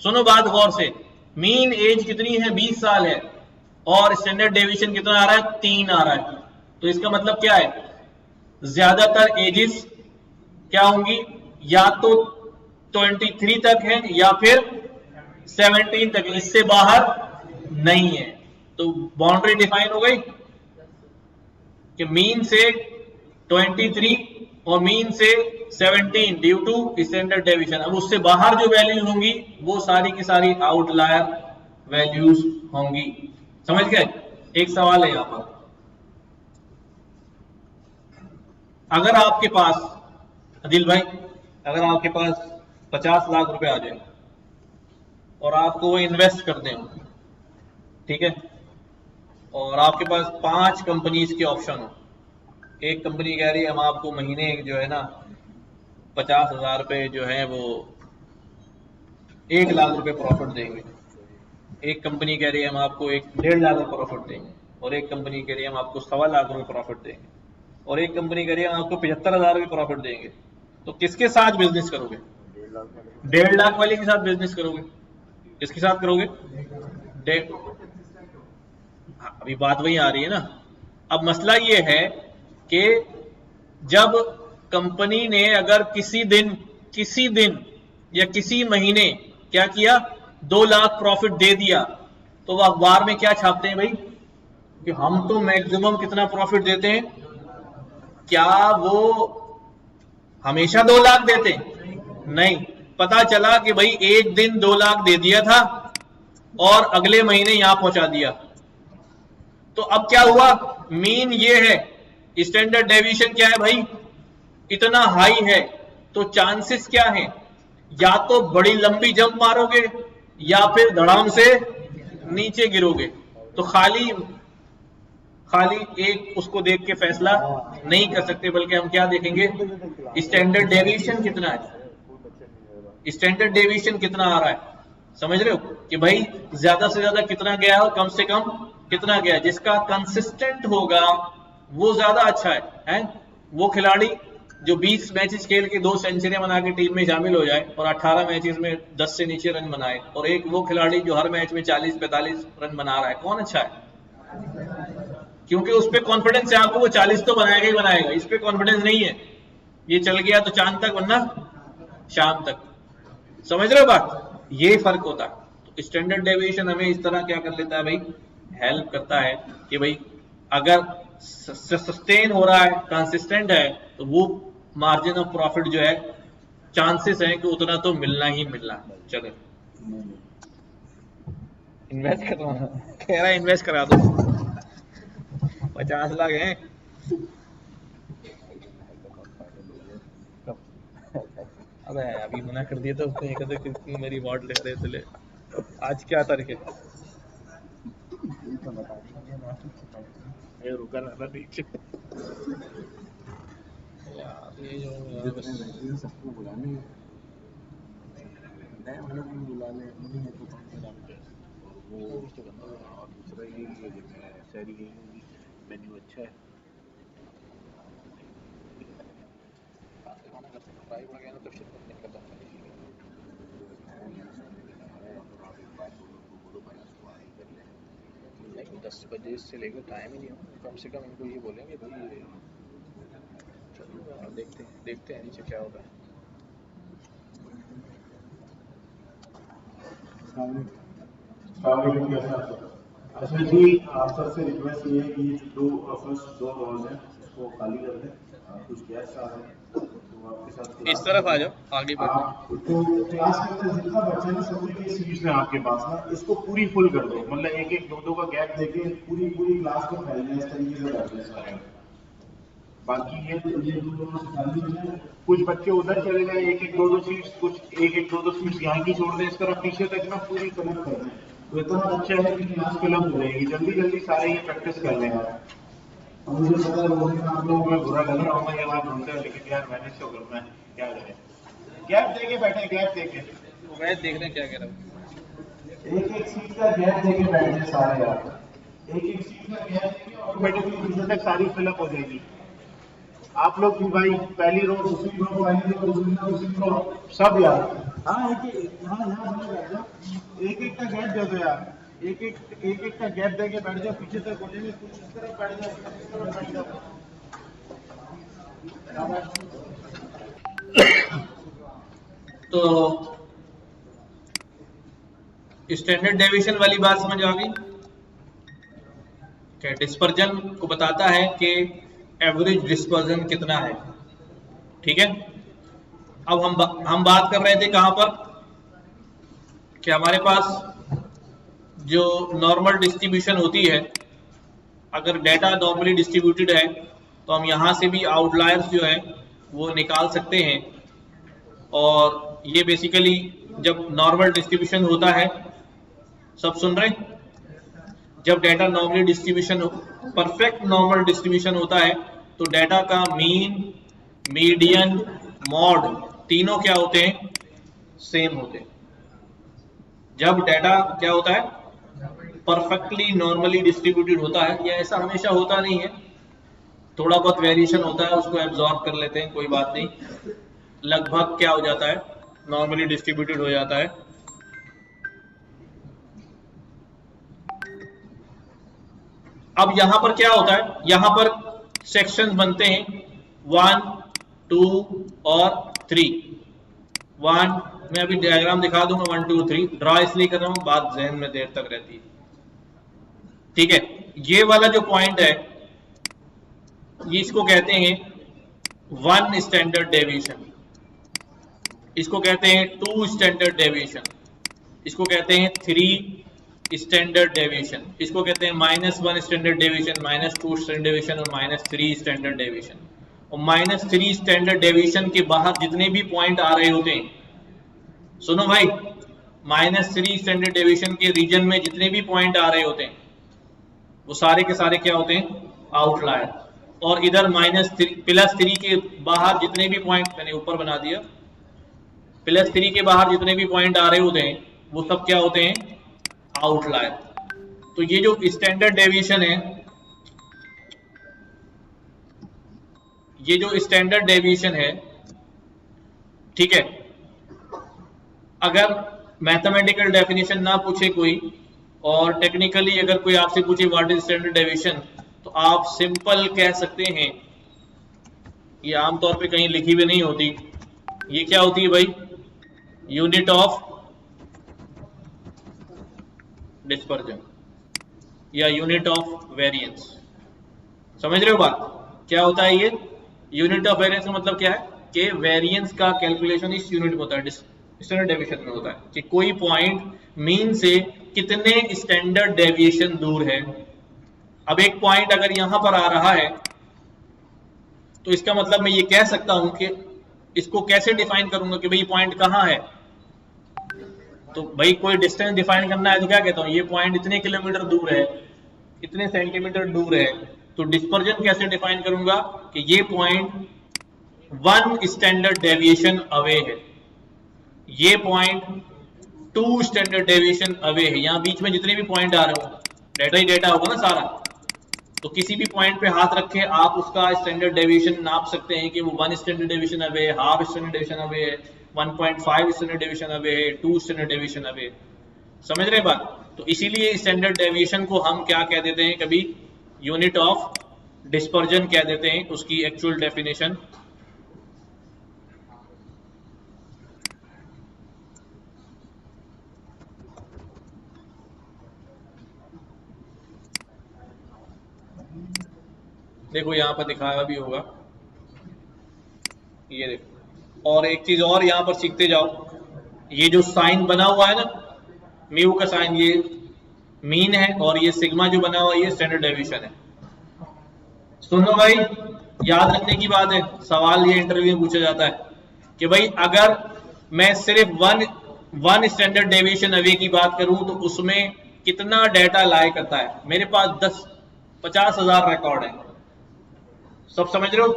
सुनो बात गौर से, मीन एज कितनी है 20 साल है और स्टैंडर्ड डेविएशन कितना आ रहा है 3 आ रहा है। तो इसका मतलब क्या है, ज्यादातर एजेस क्या होंगी, या तो 23 तक है या फिर 17 तक, इससे बाहर नहीं है। तो बाउंड्री डिफाइन हो गई कि मीन से 23 और मीन से 17 ड्यू टू स्टैंडर्ड डेविएशन। अब उससे बाहर जो वैल्यूज होंगी वो सारी की सारी आउटलायर वैल्यूज होंगी। समझ गए? एक सवाल है यहां पर, अगर आपके पास अदिल भाई, अगर आपके पास 50 लाख रुपए आ जाए और आपको वो इन्वेस्ट कर दें, ठीक है, और आपके पास 5 कंपनीज के ऑप्शन हो, एक कंपनी कह रही है हम आपको महीने जो है ना 50,000 रुपए जो है वो 1 लाख रुपए प्रॉफिट देंगे, एक कंपनी कह रही है हम आपको 1.5 लाख रुपए प्रॉफिट देंगे, और एक कंपनी कह रही है हम आपको 1.25 लाख रुपए प्रॉफिट देंगे, और एक कंपनी कह रही है हम आपको 75,000 रुपए प्रॉफिट देंगे। तो किसके साथ बिजनेस करोगे? 1.5 लाख वाले के साथ बिजनेस करोगे? किसके साथ करोगे? अभी बात वही आ रही है ना। अब मसला ये है कि जब कंपनी ने अगर किसी दिन या किसी महीने क्या किया 2 लाख प्रॉफिट दे दिया, तो वह अखबार में क्या छापते हैं भाई कि हम तो मैक्सिमम कितना प्रॉफिट देते हैं। क्या वो हमेशा 2 लाख देते? नहीं, पता चला कि भाई एक दिन 2 लाख दे दिया था और अगले महीने यहां पहुंचा दिया। तो अब क्या हुआ, मीन ये है, स्टैंडर्ड डेविएशन क्या है भाई, इतना हाई है, तो चांसेस क्या है, या तो बड़ी लंबी जंप मारोगे या फिर धड़ाम से नीचे गिरोगे। तो खाली एक उसको देख के फैसला नहीं कर सकते, बल्कि हम क्या देखेंगे, स्टैंडर्ड डेविएशन कितना है, स्टैंडर्ड डेविएशन कितना आ रहा है। समझ रहे हो कि भाई ज्यादा से ज्यादा कितना गया और कम से कम कितना गया। जिसका कंसिस्टेंट होगा वो ज्यादा अच्छा है? वो खिलाड़ी जो 20 मैचेस खेल के 2 सेंचुरियां बना के टीम में शामिल हो जाए और 18 मैचेस में 10 से नीचे रन बनाए, और एक वो खिलाड़ी जो हर मैच में 40-45 रन बना रहा है, कौन अच्छा है? क्योंकि उस पर कॉन्फिडेंस है आपको, वो 40 तो बनाएगा ही बनाएगा, इस पे कॉन्फिडेंस नहीं है, ये चल गया तो चांद तक वरना शाम तक। समझ रहे हो बात? ये फर्क होता है। तो स्टैंडर्ड डेविएशन हमें इस तरह क्या कर लेता है भाई, हेल्प करता है कि भाई अगर सस्टेन हो रहा है, कंसिस्टेंट है, तो वो मार्जिन ऑफ प्रॉफिट जो है चांसेस है कि उतना तो मिलना ही मिलना। चलो इन्वेस्ट करवाना कह रहा है, इन्वेस्ट करा दो, 50 लाख है। अबे अभी मना कर दिया था उसने, कहते कि मेरी वॉर्ड लिख रहे थे। आज क्या तारीख है? रुका ना नीचे यार, ये जो सबको बुलाने नए वाले को बुला ले, नहीं है तो वो तो बंदा। और दूसरा ये शहरी मेन्यू अच्छा है, खाना कर सकते, फ्राई बढ़ गया ना तो शिफ्ट करने का दम नहीं। 10 बजे से लेकर टाइम ही नहीं हो, कम से कम इनको ये बोलेंगे भाई चलो देखते हैं नीचे क्या होता है। अच्छा जी, आप सबसे रिक्वेस्ट ये है कि फर्स्ट 2 रोज हैं उसको खाली कर दें, कुछ गेस्ट आ रहे हैं तो आपके साथ इस तरफ आ जाओ, आगे बढ़ो। तो क्लास के अंदर जितना बच्चा ना सभी की सीट्स हैं आपके पास ना, इसको पूरी फुल कर दो, मतलब 1-1, 2-2 का गैप देके पूरी क्लास को फैलने इस तरीके से करते हैं सारे। बाकी ये 2 खाली है, कुछ बच्चे उधर चले गए, 1-1, 2-2 सीट्स, कुछ 1-1, 2-2 सीट्स यहाँ की छोड़ दें, इस तरफ पीछे तक ना पूरी कनेक्ट कर दें, तो इतना अच्छा है कि क्लास फिलअप हो जाएगी। जल्दी सारे ये प्रैक्टिस कर लें यार। मुझे पता है आप लोगों में बुरा लग रहा होगा ये बात ढूंढते हैं, लेकिन यार मैनेज तो करना है, क्या करें। गैप देके बैठे, गैप देके मैच देख रहे हैं क्या कह रहा हूँ, 1-1 सीट का गैप देके बैठे सारे यार, 1-1 सीट का गैप देके ऑटोमेटिकली पीछे तक सारी फिलअप हो जाएगी। आप लोग भी भाई, पहली रो, दूसरी रो, पहली रो, दूसरी रो, सब यार हाँ यहाँ बनेगा जो एक एक का गैप दे दो यार, एक एक का गैप दे के बैठ जाओ, पीछे तक गोले में कुछ इस तरह बैठ जाओ, इस तरह बैठ जाओ। तो स्टैंडर्ड डेविएशन वाली बात समझ आ गई। डिस्पर्जन को बताता है कि एवरेज डिस्पर्जन कितना है, ठीक है। अब हम बात कर रहे थे कहां पर कि हमारे पास जो नॉर्मल डिस्ट्रीब्यूशन होती है, अगर डेटा नॉर्मली डिस्ट्रीब्यूटेड है तो हम यहां से भी आउटलायर्स जो है वो निकाल सकते हैं। और ये बेसिकली जब नॉर्मल डिस्ट्रीब्यूशन होता है, सब सुन रहे हैं, जब data normally distribution perfect normal distribution होता है तो डेटा का मीन, मीडियन, मॉड तीनों क्या होते हैं, सेम होते हैं। जब डेटा क्या होता है, परफेक्टली नॉर्मली डिस्ट्रीब्यूटेड होता है। या ऐसा हमेशा होता नहीं है, थोड़ा बहुत वेरिएशन होता है, उसको एब्जॉर्ब कर लेते हैं, कोई बात नहीं। लगभग क्या हो जाता है, नॉर्मली डिस्ट्रीब्यूटेड हो जाता है। अब यहां पर क्या होता है, यहां पर सेक्शंस बनते हैं 1, 2 और 3। 1 मैं अभी डायग्राम दिखा दूंगा, 1, 2, 3 ड्रा इसलिए कर रहा हूं, बात जहन में देर तक रहती है, ठीक है। ये वाला जो पॉइंट है ये इसको कहते हैं 1 स्टैंडर्ड डेविएशन, इसको कहते हैं 2 स्टैंडर्ड डेविएशन, इसको कहते हैं 3 स्टैंडर्ड डेविएशन, इसको कहते हैं -1 स्टैंडर्ड डेविएशन, -2 स्टैंडर्ड डेविएशन और -3 स्टैंडर्ड डेविएशन। और -3 स्टैंडर्ड डेविएशन के बाहर जितने भी पॉइंट आ रहे होते हैं, सुनो भाई, -3 स्टैंडर्ड डेविएशन के रीजन में जितने भी पॉइंट आ रहे होते हैं वो सारे के सारे क्या होते हैं, आउटलायर। और इधर +3 के बाहर जितने भी पॉइंट, मैंने ऊपर बना दिया, +3 के बाहर जितने भी पॉइंट आ रहे होते हैं वो सब क्या होते हैं, आउटलायर। तो ये जो स्टैंडर्ड डेविएशन है, ये जो स्टैंडर्ड डेविएशन है, ठीक है, अगर मैथमेटिकल डेफिनेशन ना पूछे कोई और टेक्निकली अगर कोई आपसे पूछे व्हाट इज स्टैंडर्ड डेविएशन, तो आप सिंपल कह सकते हैं, ये आमतौर पे कहीं लिखी भी नहीं होती, ये क्या होती है भाई, यूनिट ऑफ डिस्पर्जन या यूनिट ऑफ वेरिएंस। समझ रहे हो बात, क्या होता है ये यूनिट ऑफ वेरिएंस का मतलब क्या है कि वेरिएंस का कैलकुलेशन इस यूनिट में होता है, स्टैंडर्ड डेविएशन में होता है कि कोई पॉइंट मीन से कितने स्टैंडर्ड डेविएशन दूर है। अब एक पॉइंट अगर यहां पर आ रहा है तो इसका मतलब मैं ये कह सकता हूं कि इसको कैसे डिफाइन करूंगा कि भाई पॉइंट कहां है। तो भाई कोई डिस्टेंस डिफाइन करना है तो क्या कहता हूं, ये पॉइंट इतने किलोमीटर दूर है, इतने सेंटीमीटर दूर है। तो डिस्पर्जन कैसे डिफाइन करूंगा कि ये पॉइंट 1 स्टैंडर्ड डेविएशन अवे है, ये पॉइंट 2 स्टैंडर्ड डेविएशन अवे है। यहां बीच में जितने भी पॉइंट आ रहे हो, डेटा ही डेटा होगा ना सारा, तो किसी भी पॉइंट पे हाथ रखे आप उसका स्टैंडर्ड डेविएशन नाप सकते हैं कि वो 1 स्टैंडर्ड डेविएशन अवे है, हाफ स्टैंडर्ड डेविएशन अवे है, 1.5 स्टैंडर्ड डेविएशन अवे है, 2 स्टैंडर्ड डेविएशन अवे। समझ रहे बात। तो इसीलिए स्टैंडर्ड डेविएशन को हम क्या कह देते हैं, कभी यूनिट ऑफ डिस्पर्जन कह देते हैं, उसकी एक्चुअल डेफिनेशन। देखो यहां पर दिखाया भी होगा, ये देखो। और एक चीज और यहां पर सीखते जाओ, ये जो साइन बना हुआ है ना, म्यू का साइन, ये मीन है, और ये सिग्मा जो बना हुआ है ये स्टैंडर्ड डेविएशन है। सुनो भाई, याद रखने की बात है, सवाल ये इंटरव्यू में पूछा जाता है कि भाई अगर मैं सिर्फ वन स्टैंडर्ड डेविएशन अवे की बात करूं तो उसमें कितना डेटा लाया करता है। मेरे पास 50,000 रिकॉर्ड है, सब समझ रहे हो,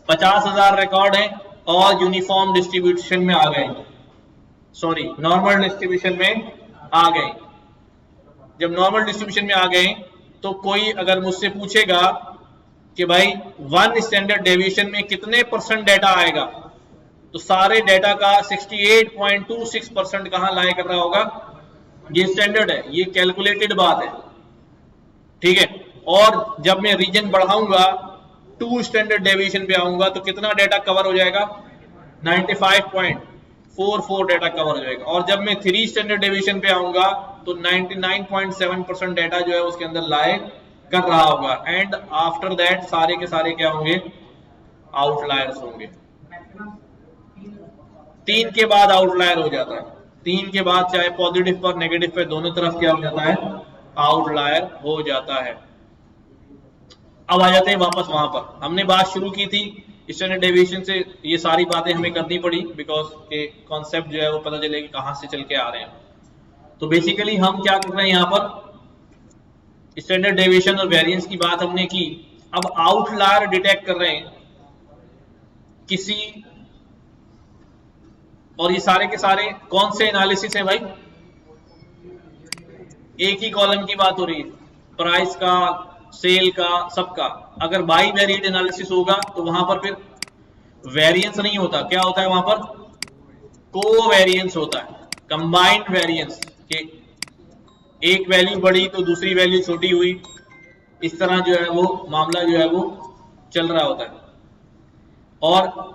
50,000 रिकॉर्ड है और यूनिफॉर्म डिस्ट्रीब्यूशन में आ गए, सॉरी नॉर्मल डिस्ट्रीब्यूशन में आ गए। जब नॉर्मल डिस्ट्रीब्यूशन में आ गए तो कोई अगर मुझसे पूछेगा कि भाई 1 स्टैंडर्ड डेविएशन में कितने % डेटा आएगा, तो सारे डेटा का 68.26% कहां लाई कर रहा होगा? ये स्टैंडर्ड है, ये कैलकुलेटेड बात है, ठीक है। और जब मैं रीजन बढ़ाऊंगा 2 स्टैंडर्ड डेविएशन पे आऊंगा तो कितना डेटा कवर हो जाएगा? 95.44 डेटा कवर हो जाएगा। और जब मैं 3 स्टैंडर्ड डेविएशन पे आऊंगा तो 99.7% डेटा जो है उसके अंदर लाए कर रहा होगा। एंड आफ्टर दैट सारे के सारे क्या होंगे? आउटलायर्स होंगे। 3 के बाद आउटलायर हो जाता है, 3 के बाद चाहे पॉजिटिव पर नेगेटिव पे दोनों तरफ क्या हो जाता है? आउटलायर हो जाता है। अब आ जाते हैं वापस वहां पर, हमने बात शुरू की थी स्टैंडर्ड डेविएशन से। ये सारी बातें हमें करनी पड़ी बिकॉज के कॉन्सेप्ट जो है वो पता चले कि कहां से चल के आ रहे हैं। तो बेसिकली हम क्या कर रहे हैं यहाँ पर? स्टैंडर्ड डेविएशन और वेरिएंस की बात हमने की। अब आउटलायर डिटेक्ट कर रहे हैं किसी, और ये सारे के सारे कौन से एनालिसिस है भाई? एक ही कॉलम की बात हो रही है, प्राइस का, सेल का, सबका। अगर बाई वेरिएट एनालिसिस होगा तो वहां पर फिर वेरिएंस नहीं होता, क्या होता है वहां पर? कोवेरिएंस होता है, कंबाइंड वेरिएंस के एक वैल्यू बढ़ी तो दूसरी वैल्यू छोटी हुई, इस तरह जो है वो मामला जो है वो चल रहा होता है। और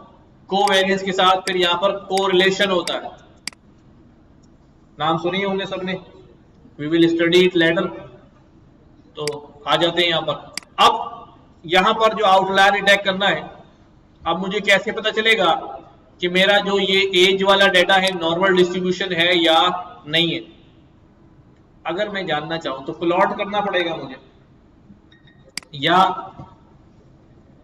कोवेरिएंस के साथ फिर यहां पर कोरिलेशन होता है, नाम सुनिए होंगे सबने, we will study it later. तो आ जाते हैं यहां पर। अब यहां पर जो आउटलायर डिटेक्ट करना है, अब मुझे कैसे पता चलेगा कि मेरा जो ये एज वाला डेटा है नॉर्मल डिस्ट्रीब्यूशन है या नहीं है? अगर मैं जानना चाहूं तो प्लॉट करना पड़ेगा मुझे, या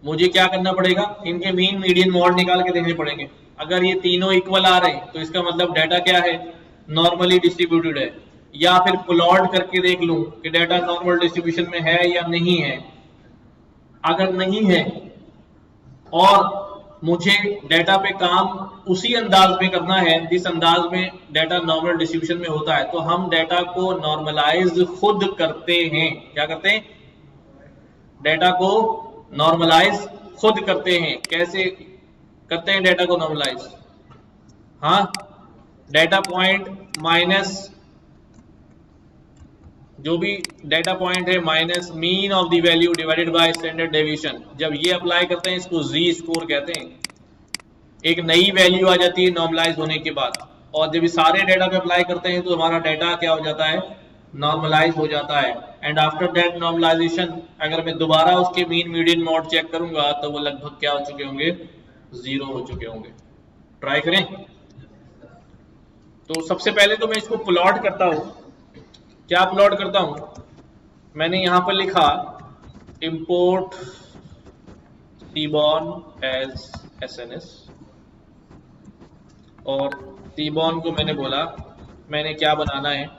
मुझे क्या करना पड़ेगा? इनके मीन मीडियन मॉड निकाल के देखने पड़ेंगे। अगर ये तीनों इक्वल आ रहे हैं तो इसका मतलब डाटा क्या है? नॉर्मली डिस्ट्रीब्यूटेड है। या फिर प्लॉट करके देख लूं कि डाटा नॉर्मल डिस्ट्रीब्यूशन में है या नहीं है। अगर नहीं है और मुझे डाटा पे काम उसी अंदाज में करना है जिस अंदाज में डाटा नॉर्मल डिस्ट्रीब्यूशन में होता है, तो हम डाटा को नॉर्मलाइज खुद करते हैं। क्या करते हैं? डाटा को नॉर्मलाइज खुद करते हैं। कैसे करते हैं डाटा को नॉर्मलाइज? हाँ, डाटा पॉइंट माइनस जो भी डाटा पॉइंट है minus mean of the value divided by standard deviation. जब ये अप्लाई करते हैं इसको जी स्कोर कहते हैं। एक नई वैल्यू आ जाती है नॉर्मलाइज होने के बाद, और जब ये सारे डाटा पे अप्लाई करते हैं तो हमारा डाटा क्या हो जाता है? नॉर्मलाइज हो जाता है। एंड आफ्टर दैट नॉर्मलाइजेशन अगर मैं दोबारा उसके मीन मीडियन मॉड चेक करूंगा तो वो लगभग क्या हो चुके होंगे? 0 हो चुके होंगे। ट्राई करें। तो सबसे पहले तो मैं इसको प्लॉट करता हूं। क्या प्लॉट करता हूं? मैंने यहां पर लिखा इंपोर्ट T-born एज SNS, और T-born को मैंने बोला मैंने क्या बनाना है?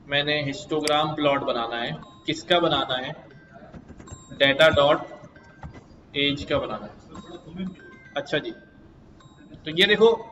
मैंने हिस्टोग्राम प्लॉट बनाना है। किसका बनाना है? डाटा डॉट एज का बनाना है। अच्छा जी, तो ये देखो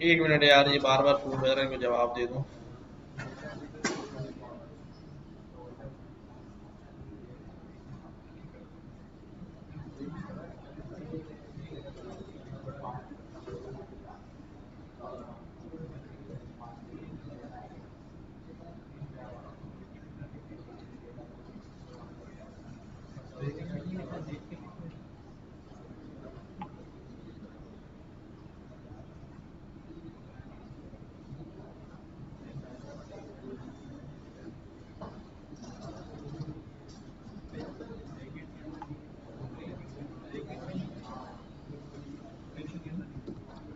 एक मिनट यार, ये बार बार पूछ रहे हैं, जवाब दे दूं।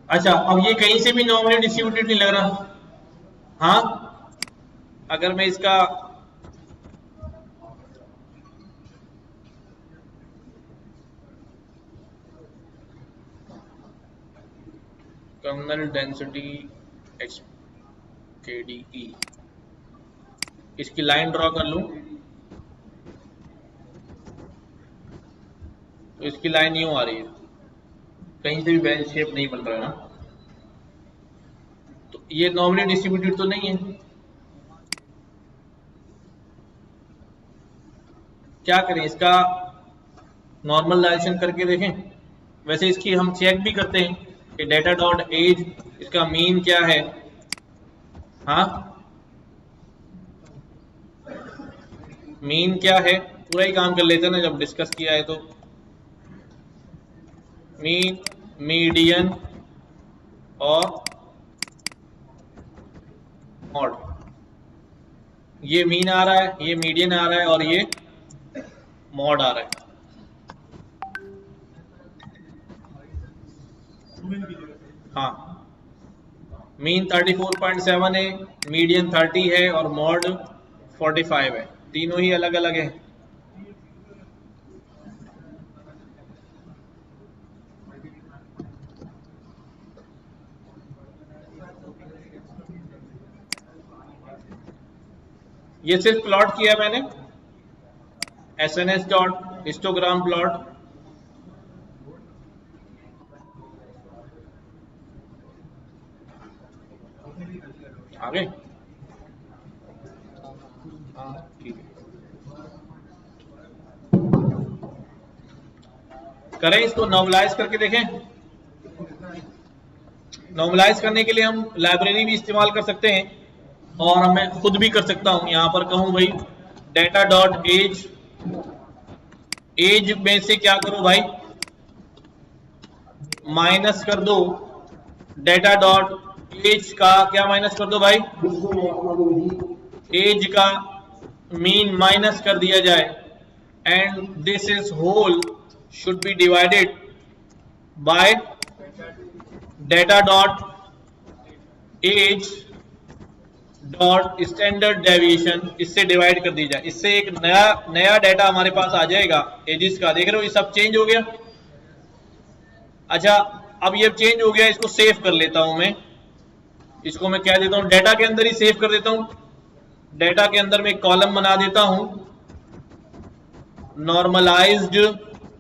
अच्छा, अब ये कहीं से भी नॉर्मली डिस्ट्रीब्यूटेड नहीं लग रहा। हाँ, अगर मैं इसका कर्नल डेंसिटी HKDE इसकी लाइन ड्रॉ कर लूं तो इसकी लाइन यूं आ रही है, कहीं से भी बेल शेप नहीं बन रहा है ना, तो ये नॉर्मली डिस्ट्रीब्यूटेड तो नहीं है। क्या करें, इसका नॉर्मलाइजेशन करके देखें। वैसे इसकी हम चेक भी करते हैं कि डेटा डॉट एज इसका मीन क्या है। हाँ, मीन क्या है पूरा ही काम कर लेते हैं ना, जब डिस्कस किया है तो। मीन, मीडियन और मॉड, ये मीन आ रहा है, ये मीडियन आ रहा है और ये मॉड आ रहा है। हाँ, मीन 34.7 है, मीडियन 30 है और मॉड 45 है, तीनों ही अलग अलग है। ये सिर्फ प्लॉट किया मैंने, SNS डॉट हिस्टोग्राम प्लॉट। आगे ठीक है, करें इसको नॉर्मलाइज करके देखें। नॉर्मलाइज करने के लिए हम लाइब्रेरी भी इस्तेमाल कर सकते हैं और मैं खुद भी कर सकता हूं। यहां पर कहूं भाई डेटा डॉट एज, एज में से क्या करो भाई, माइनस कर दो डेटा डॉट एज का, क्या माइनस कर दो भाई, एज का मीन माइनस कर दिया जाए, and this is whole should be divided by data dot age dot standard deviation, इससे डिवाइड कर दी जाए। इससे एक नया डेटा हमारे पास आ जाएगा एजिस का। देख रहे हो ये सब चेंज हो गया। अच्छा, अब ये चेंज हो गया, इसको सेव कर लेता हूं मैं। इसको मैं क्या देता हूं, डेटा के अंदर ही सेव कर देता हूं। डेटा के अंदर मैं एक कॉलम बना देता हूं, नॉर्मलाइज्ड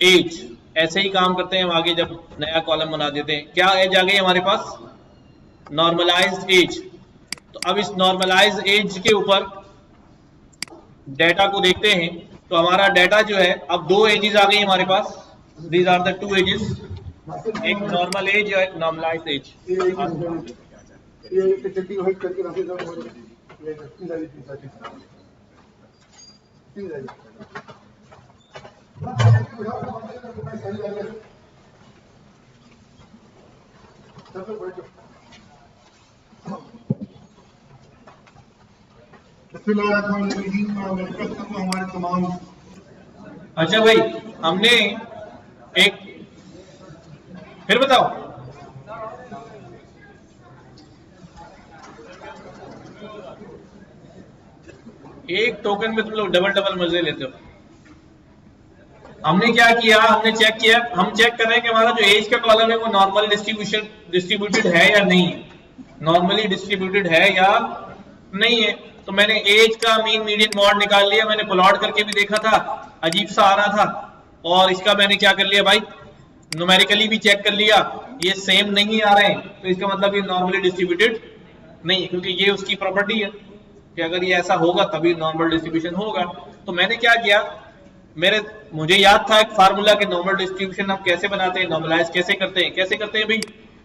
एज। ऐसे ही काम करते हैं हम आगे, जब नया कॉलम बना देते हैं। क्या एज आ गई हमारे पास, नॉर्मलाइज्ड एज। तो अब इस नॉर्मलाइज एज के ऊपर डेटा को देखते हैं, तो हमारा डेटा जो है, अब दो एजेस आ गई हमारे पास। These are the two edges, एक नॉर्मल एज और एक नॉर्मलाइज एज। हमारे तमाम, अच्छा भाई, हमने एक, फिर बताओ, एक टोकन में तुम लोग डबल डबल मजे लेते हो। हमने क्या किया, हमने चेक किया, हम चेक कर रहे हैं कि हमारा जो एज का कॉलम है वो नॉर्मल डिस्ट्रीब्यूटेड है या नहीं है, नॉर्मली डिस्ट्रीब्यूटेड है या नहीं है। तो मैंने एज का मीन मीडियन मॉड निकाल लिया, मैंने प्लॉट करके भी देखा था, अजीब सा आ रहा था, और इसका मैंने क्या कर लिया भाई, न्यूमेरिकली भी चेक कर लिया, ये सेम नहीं आ रहे हैं, तो इसका मतलब ये नॉर्मली डिस्ट्रीब्यूटेड नहीं है, क्योंकि ये उसकी प्रॉपर्टी है कि अगर ये ऐसा होगा तभी नॉर्मल डिस्ट्रीब्यूशन होगा। तो मैंने क्या किया, मुझे याद था एक फार्मूला के नॉर्मल डिस्ट्रीब्यूशन हम कैसे बनाते हैं, नॉर्मलाइज कैसे करते हैं भाई,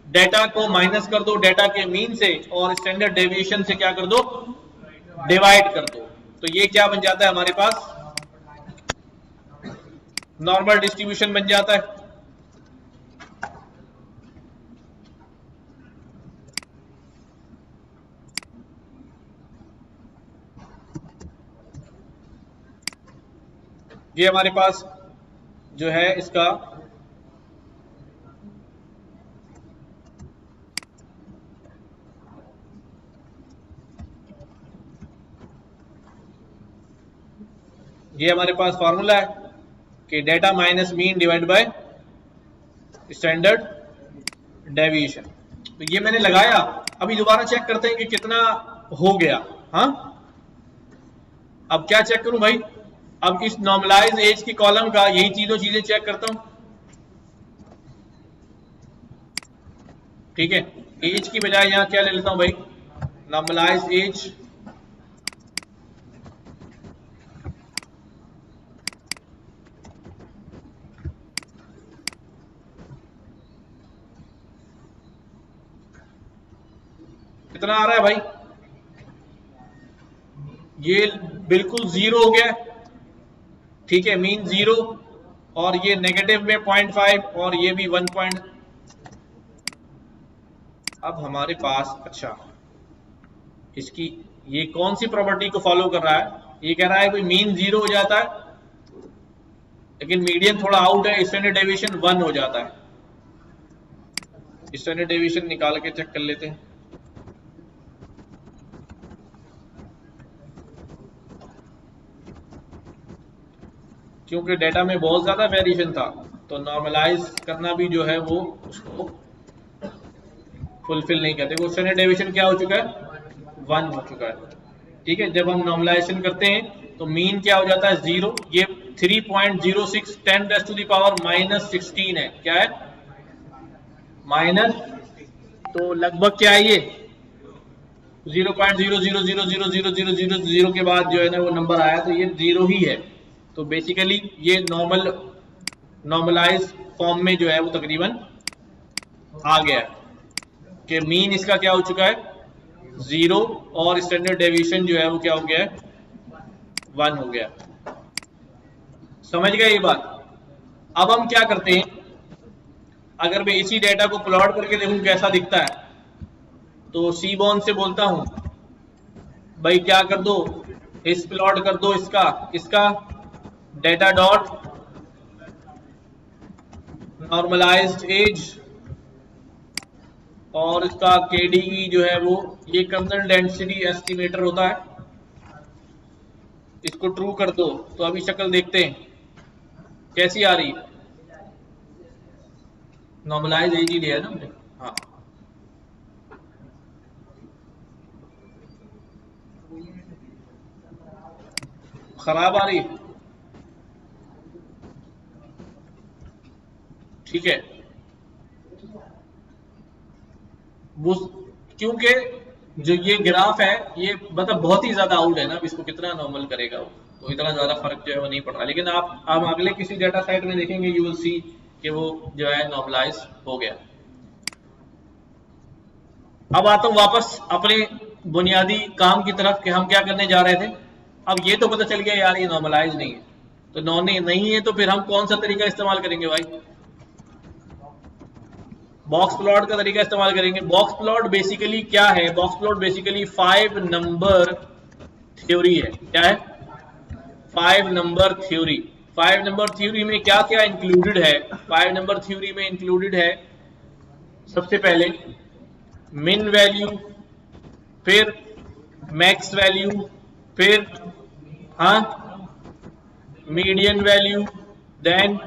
डेटा को माइनस कर दो डेटा के मीन से और स्टैंडर्ड डेविएशन से क्या कर दो, डिवाइड कर दो। तो ये क्या बन जाता है हमारे पास, नॉर्मल डिस्ट्रीब्यूशन बन जाता है। ये हमारे पास जो है इसका ये हमारे पास फॉर्मूला है कि data minus mean divide by standard deviation. तो ये मैंने लगाया, अभी दोबारा चेक करते हैं कि कितना हो गया। हाँ, अब क्या चेक करूं भाई, अब इस नॉर्मलाइज एज की कॉलम का यही चीजें चेक करता हूं। ठीक है, एज की बजाय यहां क्या ले लेता हूं भाई, नॉर्मलाइज एज कितना आ रहा है भाई, ये बिल्कुल 0 हो गया। ठीक है, मीन 0 और ये नेगेटिव में 0.5 और ये भी 1. अब हमारे पास अच्छा इसकी ये कौन सी प्रॉपर्टी को फॉलो कर रहा है, ये कह रहा है कोई मीन 0 हो जाता है लेकिन मीडियन थोड़ा आउट है, स्टैंडर्ड डेविएशन 1 हो जाता है। स्टैंडर्ड डेविएशन निकाल के चेक कर लेते हैं। क्योंकि डेटा में बहुत ज्यादा वेरिएशन था तो नॉर्मलाइज करना भी जो है वो उसको फुलफिल नहीं करते। स्टैंडर्ड डेविएशन क्या हो चुका है, 1 हो चुका है। ठीक है, जब हम नॉर्मलाइजेशन करते हैं तो मीन क्या हो जाता है 0, ये 3.06 10⁻⁻16 है। क्या है, माइनस, तो लगभग क्या है ये 0.00000000 के बाद जो है ना वो नंबर आया, तो ये 0 ही है। तो बेसिकली ये नॉर्मलाइज फॉर्म में जो है वो तकरीबन आ गया कि मीन इसका क्या हो चुका है 0 और स्टैंडर्ड डेविएशन जो है वो क्या हो गया है 1 हो गया। समझ गए ये बात। अब हम क्या करते हैं, अगर मैं इसी डेटा को प्लॉट करके देखूं कैसा दिखता है, तो सीबॉर्न से बोलता हूं भाई क्या कर दो, इस प्लॉट कर दो इसका डेटा डॉट नॉर्मलाइज्ड एज और इसका केडीई जो है वो ये कर्नल डेंसिटी एस्टिमेटर होता है, इसको ट्रू कर दो। तो अभी शक्ल देखते हैं कैसी आ रही, नॉर्मलाइज एज ही लिया है ना हमने। हाँ, खराब आ रही, ठीक है। वो क्योंकि जो ये ग्राफ है ये मतलब बहुत ही ज्यादा आउट है ना, अब इसको कितना नॉर्मल करेगा वो, तो इतना ज्यादा फर्क जो है वो नहीं पड़ रहा। लेकिन आप अगले किसी डेटा सेट में देखेंगे यू विल सी कि वो जो है नॉर्मलाइज हो गया। अब आता हूं वापस अपने बुनियादी काम की तरफ कि हम क्या करने जा रहे थे। अब ये तो पता चल गया यार ये नॉर्मलाइज नहीं है, तो नहीं है तो फिर हम कौन सा तरीका इस्तेमाल करेंगे भाई, बॉक्स प्लॉट का तरीका इस्तेमाल करेंगे। बॉक्स प्लॉट बेसिकली क्या है, box plot basically 5 number theory है। क्या है, 5 नंबर थ्योरी। 5 नंबर थ्योरी में क्या क्या इंक्लूडेड है, 5 नंबर थ्योरी में इंक्लूडेड है सबसे पहले मिन वैल्यू, फिर मैक्स वैल्यू, फिर हाँ मीडियन वैल्यू, देन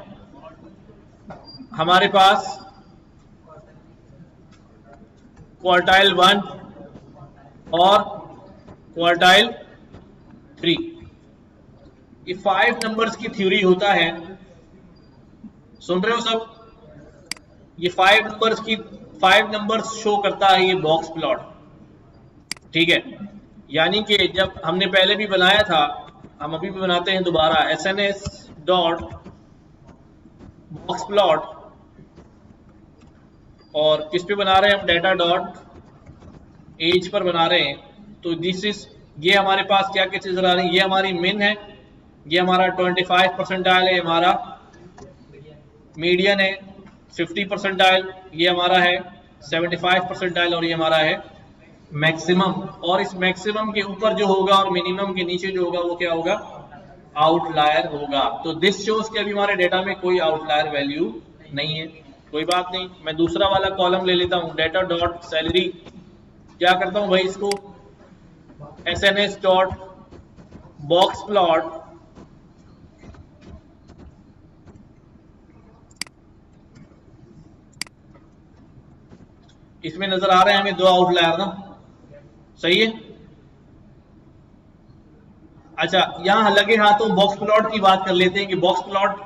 हमारे पास क्वार्टाइल 1 और क्वार्टाइल 3। ये 5 नंबर्स की थ्योरी होता है, सुन रहे हो सब। ये 5 नंबर्स शो करता है ये बॉक्स प्लॉट, ठीक है। यानी कि जब हमने पहले भी बनाया था, हम अभी भी बनाते हैं दोबारा, SNS डॉट बॉक्स प्लॉट, और किस पे बना रहे हैं हम, डेटा डॉट एज पर बना रहे हैं। तो दिस इज, ये हमारे पास क्या क्या चीज आ रही है, ये हमारी मिन है, ये हमारा 25 परसेंटाइल है, हमारा मीडियन है 50 परसेंटाइल, ये हमारा है 75 परसेंटाइल, और ये हमारा है मैक्सिमम। और इस मैक्सिमम के ऊपर जो होगा और मिनिमम के नीचे जो होगा वो क्या होगा, आउटलायर होगा। तो दिस शोज कि अभी हमारे डेटा में कोई आउटलायर वैल्यू नहीं है। कोई बात नहीं, मैं दूसरा वाला कॉलम ले लेता हूं, डेटा डॉट सैलरी। क्या करता हूं भाई, इसको SNS डॉट बॉक्स प्लॉट इसमें नजर आ रहे हैं हमें 2 आउटलायर ना, सही है। अच्छा, यहां लगे हाथों बॉक्स प्लॉट की बात कर लेते हैं कि बॉक्स प्लॉट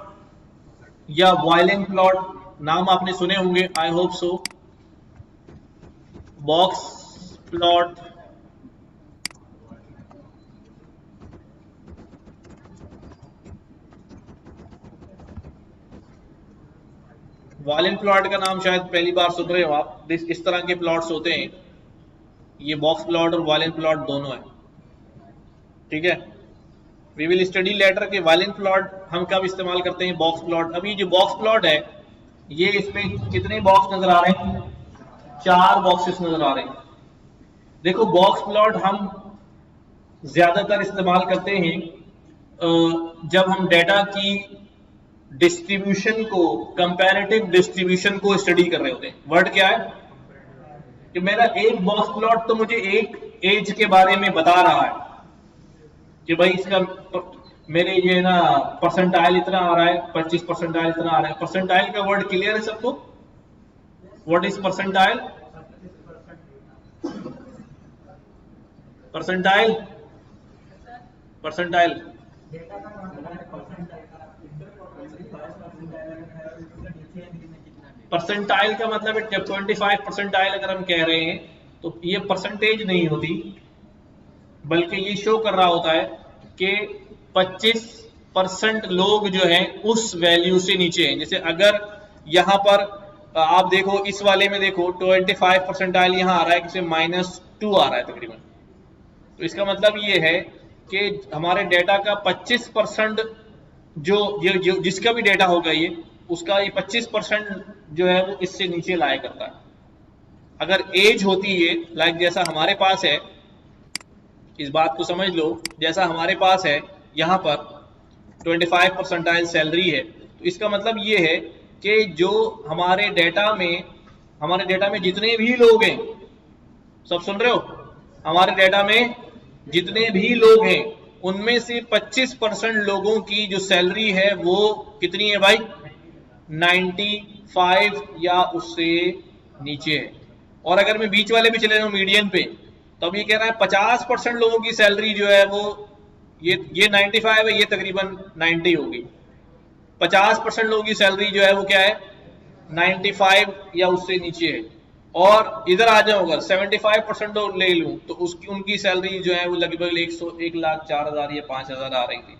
या वॉयलिंग प्लॉट नाम आपने सुने होंगे, I hope so. Box plot violin plot का नाम शायद पहली बार सुन रहे हो आप। इस तरह के प्लॉट्स होते हैं, ये बॉक्स प्लॉट और वॉयलिंग प्लॉट दोनों है, ठीक है। वी विल स्टडी लेटर के वॉयलिंग प्लॉट हम कब इस्तेमाल करते हैं, बॉक्स प्लॉट। अभी जो बॉक्स प्लॉट है ये इसमें कितने बॉक्स नजर आ रहे हैं, 4 बॉक्सेस नजर आ रहे हैं। देखो बॉक्स प्लॉट हम ज्यादातर इस्तेमाल करते हैं जब हम डेटा की डिस्ट्रीब्यूशन को, कंपैरेटिव डिस्ट्रीब्यूशन को स्टडी कर रहे होते हैं। वर्ड क्या है कि मेरा एक बॉक्स प्लॉट तो मुझे एक एज के बारे में बता रहा है कि भाई इसका मेरे ये ना परसेंटाइल इतना आ रहा है, 25 परसेंटाइल इतना आ रहा है। परसेंटाइल का वर्ड क्लियर है सबको? What is percentile? Percentile percentile percentile का मतलब है जब 25 परसेंटाइल अगर हम कह रहे हैं तो ये परसेंटेज नहीं होती, बल्कि ये शो कर रहा होता है कि 25% लोग जो हैं उस वैल्यू से नीचे हैं। जैसे अगर यहां पर आप देखो, इस वाले में देखो 25 परसेंटाइल यहां आ रहा है, किसी -2 आ रहा है तकरीबन। तो इसका मतलब ये है कि हमारे डेटा का 25% जो जिसका भी डेटा होगा ये, उसका ये 25% जो है वो इससे नीचे लाया करता है। अगर एज होती है लाइक जैसा हमारे पास है, इस बात को समझ लो, जैसा हमारे पास है यहाँ पर 25 परसेंटाइल सैलरी है, तो इसका मतलब ये है कि जो हमारे डेटा में जितने भी लोग हैं, सब सुन रहे हो, हमारे डेटा में जितने भी लोग हैं उनमें से 25% लोगों की जो सैलरी है वो कितनी है भाई, 95 या उससे नीचे है। और अगर मैं बीच वाले पे चले जाऊं मीडियन पे, तो अब ये कह रहा है 50% लोगों की सैलरी जो है वो ये 95 है, ये तकरीबन 90 होगी। 50% लोगों की सैलरी जो है वो क्या है, 95 या उससे नीचे है। और इधर आ जाओ, अगर 75% ले लूं तो उनकी सैलरी जो है वो लगभग 1,04,000 या 5,000 आ रही थी,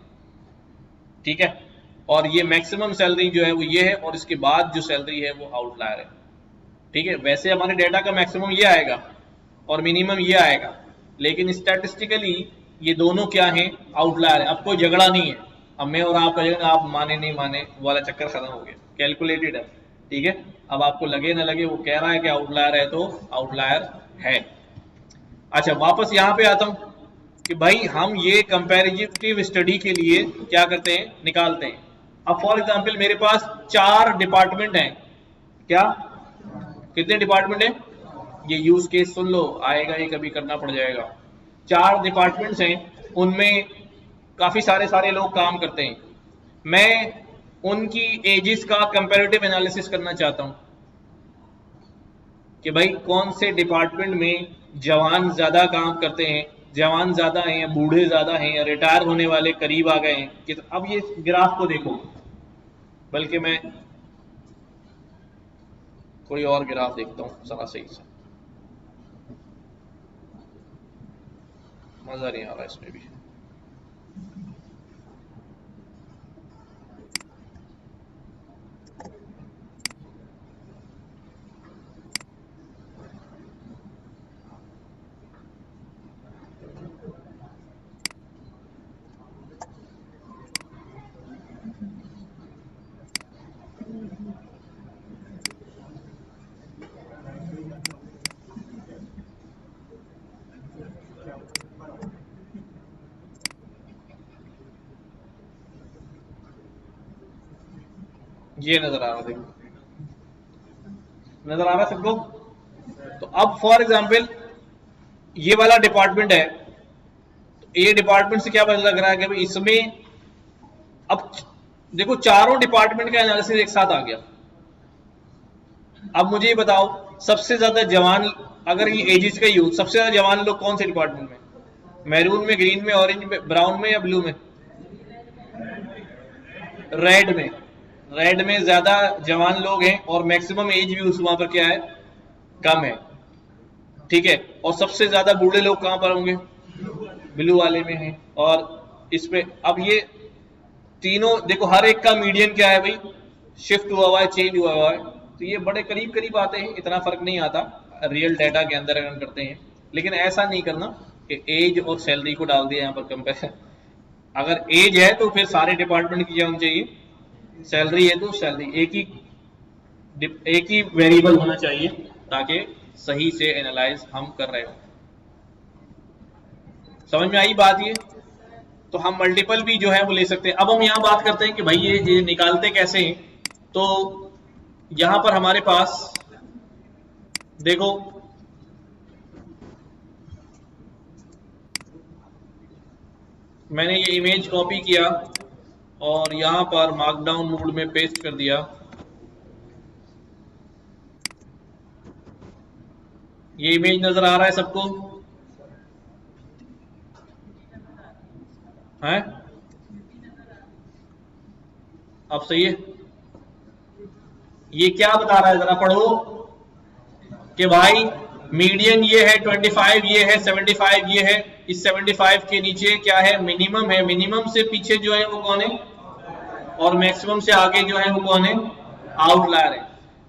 ठीक है। और ये मैक्सिमम सैलरी जो है वो ये है, और इसके बाद जो सैलरी है वो आउटलायर है, ठीक है। वैसे हमारे डेटा का मैक्सिमम ये आएगा और मिनिमम ये आएगा, लेकिन स्टैटिस्टिकली ये दोनों क्या है, आउटलायर है। अब कोई झगड़ा नहीं है, अब मैं और आपका झगड़ा, आप माने नहीं माने वाला चक्कर खत्म हो गया, कैलकुलेटेड है, ठीक है। अब आपको लगे ना लगे, वो कह रहा है कि आउटलायर है तो आउटलायर है। अच्छा, वापस यहां पे आता हूं कि भाई हम ये कंपैरेटिव स्टडी के लिए क्या करते हैं, निकालते हैं। अब फॉर एग्जांपल मेरे पास 4 डिपार्टमेंट हैं, क्या कितने डिपार्टमेंट हैं, ये यूज केस सुन लो, आएगा ये कभी करना पड़ जाएगा। 4 डिपार्टमेंट्स हैं, उनमें काफी सारे लोग काम करते हैं। मैं उनकी एजेस का कंपैरेटिव एनालिसिस करना चाहता हूं कि भाई कौन से डिपार्टमेंट में जवान ज्यादा काम करते हैं, जवान ज्यादा हैं या बूढ़े ज्यादा हैं या रिटायर होने वाले करीब आ गए हैं। अब ये ग्राफ को देखो, बल्कि मैं कोई और ग्राफ देखता हूं जरा सही से, मजा नहीं आ रहा इसमें भी। ये नजर आ रहा, देखो नजर आ रहा सबको। तो अब फॉर एग्जांपल ये वाला डिपार्टमेंट है, तो ये डिपार्टमेंट से क्या पता लग रहा है कि भाई इसमें, अब देखो चारों डिपार्टमेंट का एनालिसिस एक साथ आ गया। अब मुझे ये बताओ सबसे ज्यादा जवान, अगर ये एजिस का यूथ, सबसे ज्यादा जवान लोग कौन से डिपार्टमेंट में? मैरून में, ग्रीन में, ऑरेंज में, ब्राउन में या ब्लू में? रेड में। रेड में ज्यादा जवान लोग हैं और मैक्सिमम एज भी उस वहां पर क्या है, कम है, ठीक है। और सबसे ज्यादा बूढ़े लोग कहां पर होंगे? ब्लू वाले में हैं। और इसमें अब ये तीनों देखो, हर एक का मीडियन क्या है भाई, शिफ्ट हुआ हुआ है, चेंज हुआ हुआ है, तो ये बड़े करीब करीब आते हैं, इतना फर्क नहीं आता रियल डाटा के अंदर अगर करते हैं। लेकिन ऐसा नहीं करना कि एज और सैलरी को डाल दिया यहाँ पर कंपेयर। अगर एज है तो फिर सारे डिपार्टमेंट की क्या होनी चाहिए, सैलरी है तो सैलरी, एक ही वेरिएबल होना चाहिए ताकि सही से एनालाइज हम कर रहे हो। समझ में आई बात ये? तो हम मल्टीपल भी जो है वो ले सकते हैं। अब हम यहां बात करते हैं कि भाई ये निकालते कैसे हैं। तो यहां पर हमारे पास देखो, मैंने ये इमेज कॉपी किया और यहां पर मार्कडाउन मोड में पेस्ट कर दिया। ये इमेज नजर आ रहा है सबको? है? अब सही है? ये क्या बता रहा है, जरा पढ़ो कि भाई मीडियन ये है 25, ये है 75, ये है, इस 75 के नीचे क्या है, मिनिमम है, मिनिमम से पीछे जो है वो कौन है, और मैक्सिमम से आगे जो है वो कौन है, आउटलायर है।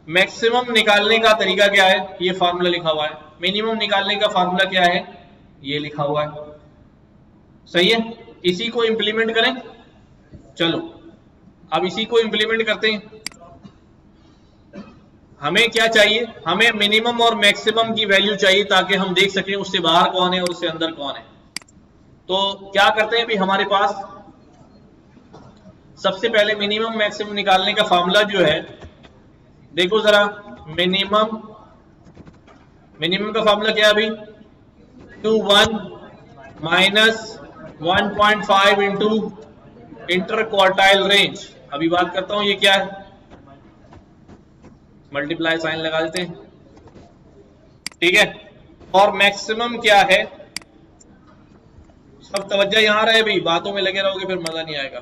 मैक्सिमम निकालने का तरीका क्या है, ये फार्मूला लिखा हुआ है। मिनिमम निकालने का फार्मूला क्या है, ये लिखा हुआ है। सही है? इसी को इंप्लीमेंट करें। चलो अब इसी को इंप्लीमेंट करते हैं। हमें क्या चाहिए, हमें मिनिमम और मैक्सिमम की वैल्यू चाहिए ताकि हम देख सकें उससे बाहर कौन है और उससे अंदर कौन है। तो क्या करते हैं, भी हमारे पास सबसे पहले मिनिमम मैक्सिमम निकालने का फार्मूला जो है, देखो जरा, मिनिमम का फार्मूला क्या है अभी, 21 minus 1.5 into inter quartile range. अभी बात करता हूं ये क्या है, मल्टीप्लाई साइन लगा देते हैं, ठीक है। और मैक्सिमम क्या है, सब तवज्जो यहां रहे भाई, बातों में लगे रहोगे फिर मजा नहीं आएगा।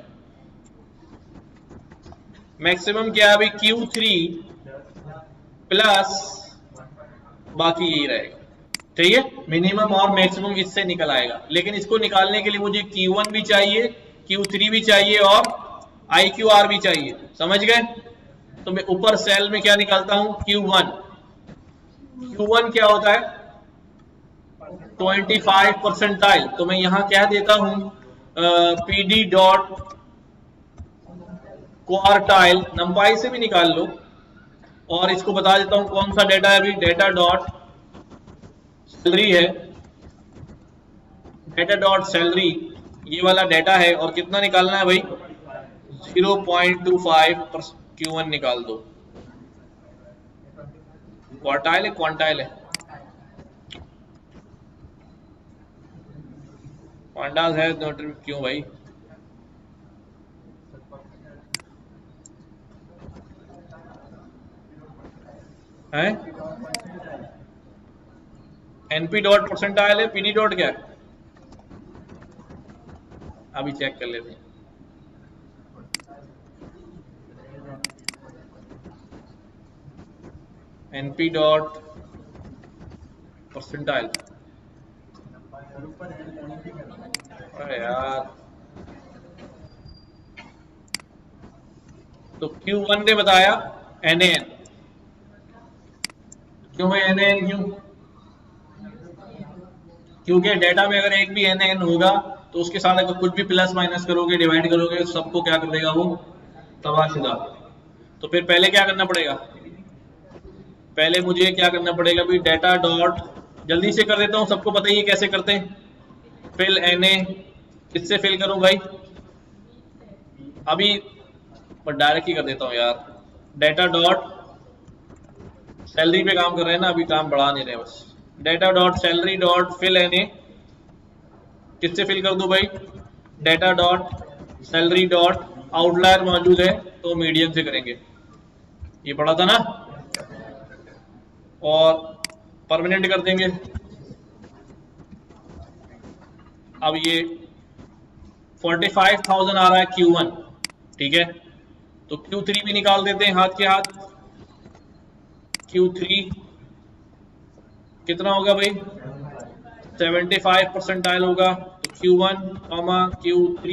मैक्सिमम क्या है अभी, Q3 प्लस बाकी यही रहेगा, ठीक है। मिनिमम और मैक्सिमम इससे निकल आएगा, लेकिन इसको निकालने के लिए मुझे Q1 भी चाहिए, Q3 भी चाहिए और IQR भी चाहिए। समझ गए? तो मैं ऊपर सेल में क्या निकालता हूं, Q1 क्या होता है, 25 परसेंटाइल। तो मैं यहां क्या देता हूं, PD डॉट क्वार्टाइल, नंपाई से भी निकाल लो, और इसको बता देता हूं कौन सा डेटा है अभी, डेटा डॉट सैलरी है, डेटा डॉट सैलरी ये वाला डेटा है। और कितना निकालना है भाई, 0.25 Q1 निकाल दो। क्वार्टाइल है, क्वांटाइल है, क्वांटाइल है, क्यों भाई, है NP डॉट परसेंटाइल है, PD डॉट क्या है, अभी चेक कर लेते हैं। NP डॉट परसेंटाइल, अरे यार, तो Q1 ने बताया NAN, क्यों है NAN, क्योंकि डेटा में अगर एक भी NAN होगा तो उसके साथ अगर कुछ भी प्लस माइनस करोगे, डिवाइड करोगे, सबको क्या कर देगा वो, तबाशुदा। तो फिर पहले क्या करना पड़ेगा, पहले मुझे क्या करना पड़ेगा भी, डेटा डॉट, जल्दी से कर देता हूं, सबको पता ही है कैसे करते हैं, फिल NA, किससे फिल करूं भाई, अभी डायरेक्ट ही कर देता हूं यार, डेटा डॉट सैलरी पे काम कर रहे हैं ना, अभी काम बढ़ा नहीं रहे बस। Data dot salary dot fill NA, किससे फिल कर दूं भाई, data dot salary dot outlier मौजूद है तो मीडियन से करेंगे, ये पढ़ा था ना। और परमानेंट कर देंगे। अब ये 45,000 आ रहा है Q1, ठीक है, तो Q3 भी निकाल देते हैं हाथ के हाथ। Q3 कितना होगा भाई, 75 परसेंटाइल होगा, तो Q1, Q3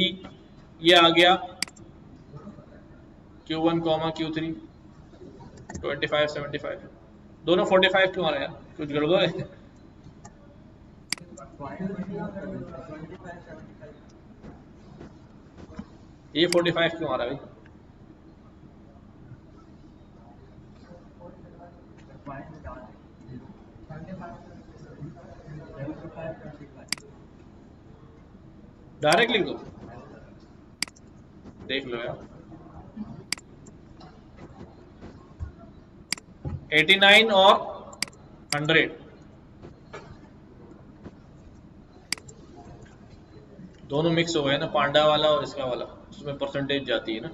ये आ गया, Q1, Q3 25, 75, दोनों 45 क्यों आ रहा है यार, कुछ गड़बड़ है? ये 45 क्यों आ रहा है भाई? डायरेक्ट लिख दो, देख लो यार। 89 और 100 दोनों मिक्स हो गए ना, पांडा वाला और इसका वाला, उसमें परसेंटेज जाती है ना।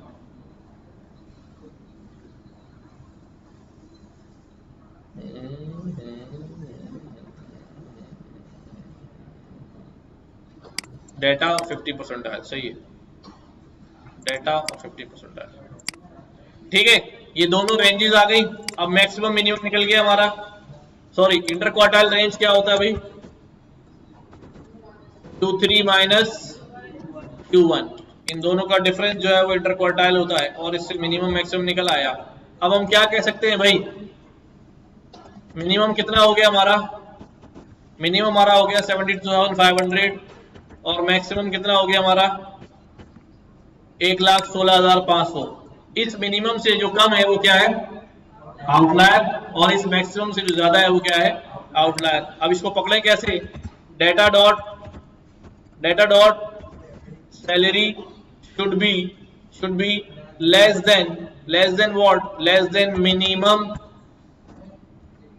डेटा 50% है, सही है, डेटा 50% है, ठीक है। ये दोनों रेंजेस आ गई। अब मैक्सिमम मिनिमम निकल गया हमारा। सॉरी, इंटर क्वार्टाइल रेंज क्या होता है भाई, Q3 माइनस Q1, इन दोनों का डिफरेंस जो है वो इंटर क्वार्टाइल होता है, और इससे मिनिमम मैक्सिमम निकल आया। अब हम क्या कह सकते हैं भाई, मिनिमम कितना हो गया हमारा, मिनिमम हमारा हो गया 72,500, और मैक्सिमम कितना हो गया हमारा 1,16,500। इस मिनिमम से जो कम है वो क्या है, आउटलायर, और इस मैक्सिमम से जो ज्यादा है वो क्या है, आउटलायर। अब इसको पकड़ें कैसे, data dot salary should be less than what, less than minimum,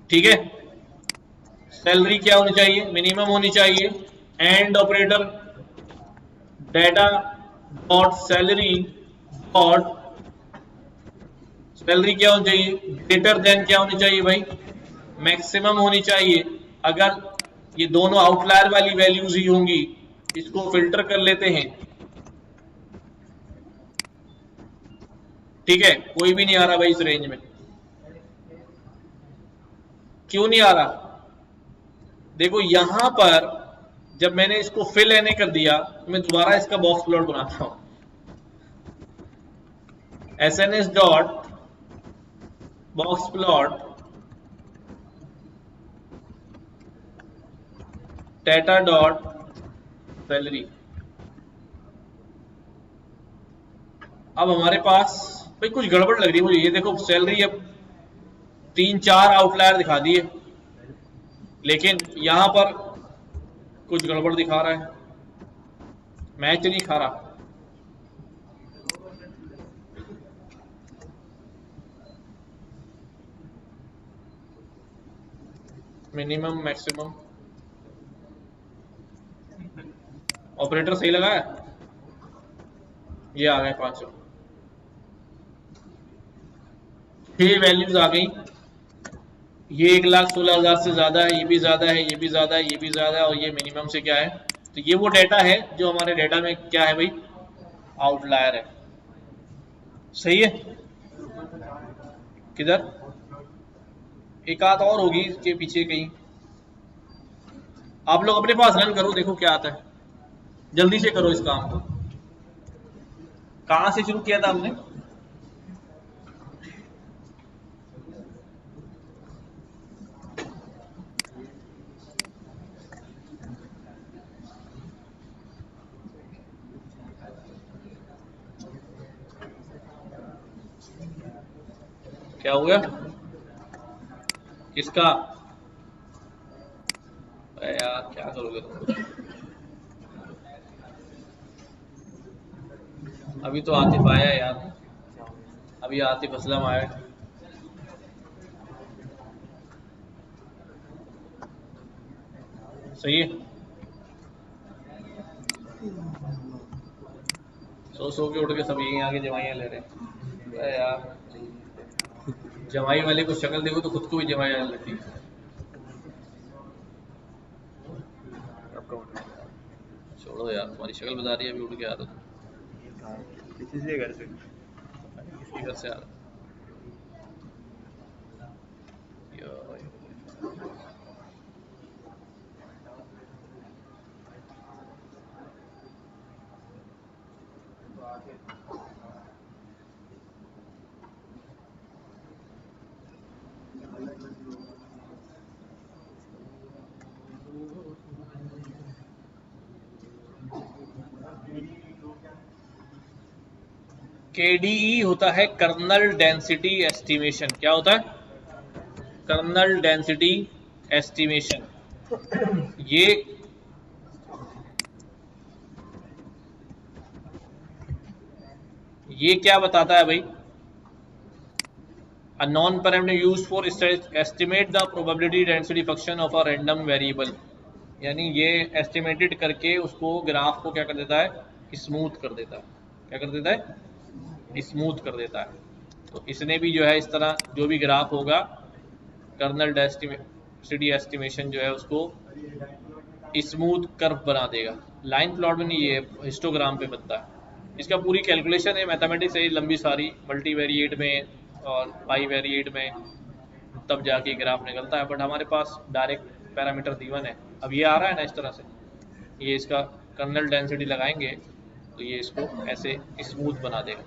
ठीक है। सैलरी क्या होनी चाहिए, मिनिमम होनी चाहिए। And operator data dot salary क्या होनी चाहिए, ग्रेटर देन क्या होनी चाहिए भाई, मैक्सिमम होनी चाहिए। अगर ये दोनों आउटलायर वाली वैल्यूज ही होंगी, इसको फिल्टर कर लेते हैं, ठीक है। कोई भी नहीं आ रहा भाई इस रेंज में, क्यों नहीं आ रहा, देखो यहां पर जब मैंने इसको फिल एन कर दिया, तो मैं दोबारा इसका बॉक्स प्लॉट बनाता हूं, SNS dot box plot data dot salary. अब हमारे पास भाई कुछ गड़बड़ लग रही है मुझे, ये देखो सैलरी अब 3-4 आउटलायर दिखा दिए, लेकिन यहां पर कुछ गड़बड़ दिखा रहा है, मैच नहीं खा रहा। मिनिमम मैक्सिमम ऑपरेटर सही लगा है, ये आ गए 500, 6 वैल्यूज आ गई। ये 1,16,000 से ज्यादा है, ये भी ज्यादा है, ये भी ज्यादा है, ये भी ज्यादा है, और ये मिनिमम से क्या है, तो ये वो डेटा है जो हमारे डेटा में क्या है भाई, आउटलायर है, सही है। किधर, एक आध और होगी इसके पीछे कहीं, आप लोग अपने पास रन करो, देखो क्या आता है, जल्दी से करो इस काम को। कहां से शुरू किया था हमने, क्या हो गया इसका, यार क्या करोगे तुम, अभी तो आतिफ आया यार, अभी आतिफ असलम आया, सही है। सो के उठ के सब यहीं आके जवाइयां ले रहे हैं यार। जमाई वाले को शक्ल देखो तो खुद को भी जमाई आने लगती है। छोड़ो यार, तुम्हारी शक्ल बता रही है, अभी उठ के आ रहा था किसी से घर से किसी घर से आ रहा KDE होता है कर्नल डेंसिटी एस्टिमेशन। क्या होता है? Kernel density estimation. ये क्या बताता है भाई? A non-parameter used for estimate the probability density function of a random variable। यानी ये एस्टिमेटेड करके उसको ग्राफ को क्या कर देता है? स्मूथ कर देता है। क्या कर देता है? स्मूथ कर देता है। तो इसने भी जो है इस तरह जो भी ग्राफ होगा कर्नल डेंसिटी एस्टिमेशन जो है उसको स्मूथ कर्व बना देगा। लाइन प्लॉट में नहीं, ये हिस्टोग्राम पे बनता है। इसका पूरी कैलकुलेशन है, मैथमेटिक्स है लंबी सारी, मल्टीवेरिएट में और पाई वेरिएट में, तब जाके ग्राफ निकलता है। बट हमारे पास डायरेक्ट पैरामीटर D1 है। अब ये आ रहा है ना इस तरह से, ये इसका कर्नल डेंसिटी लगाएंगे तो ये इसको ऐसे स्मूथ बना देगा।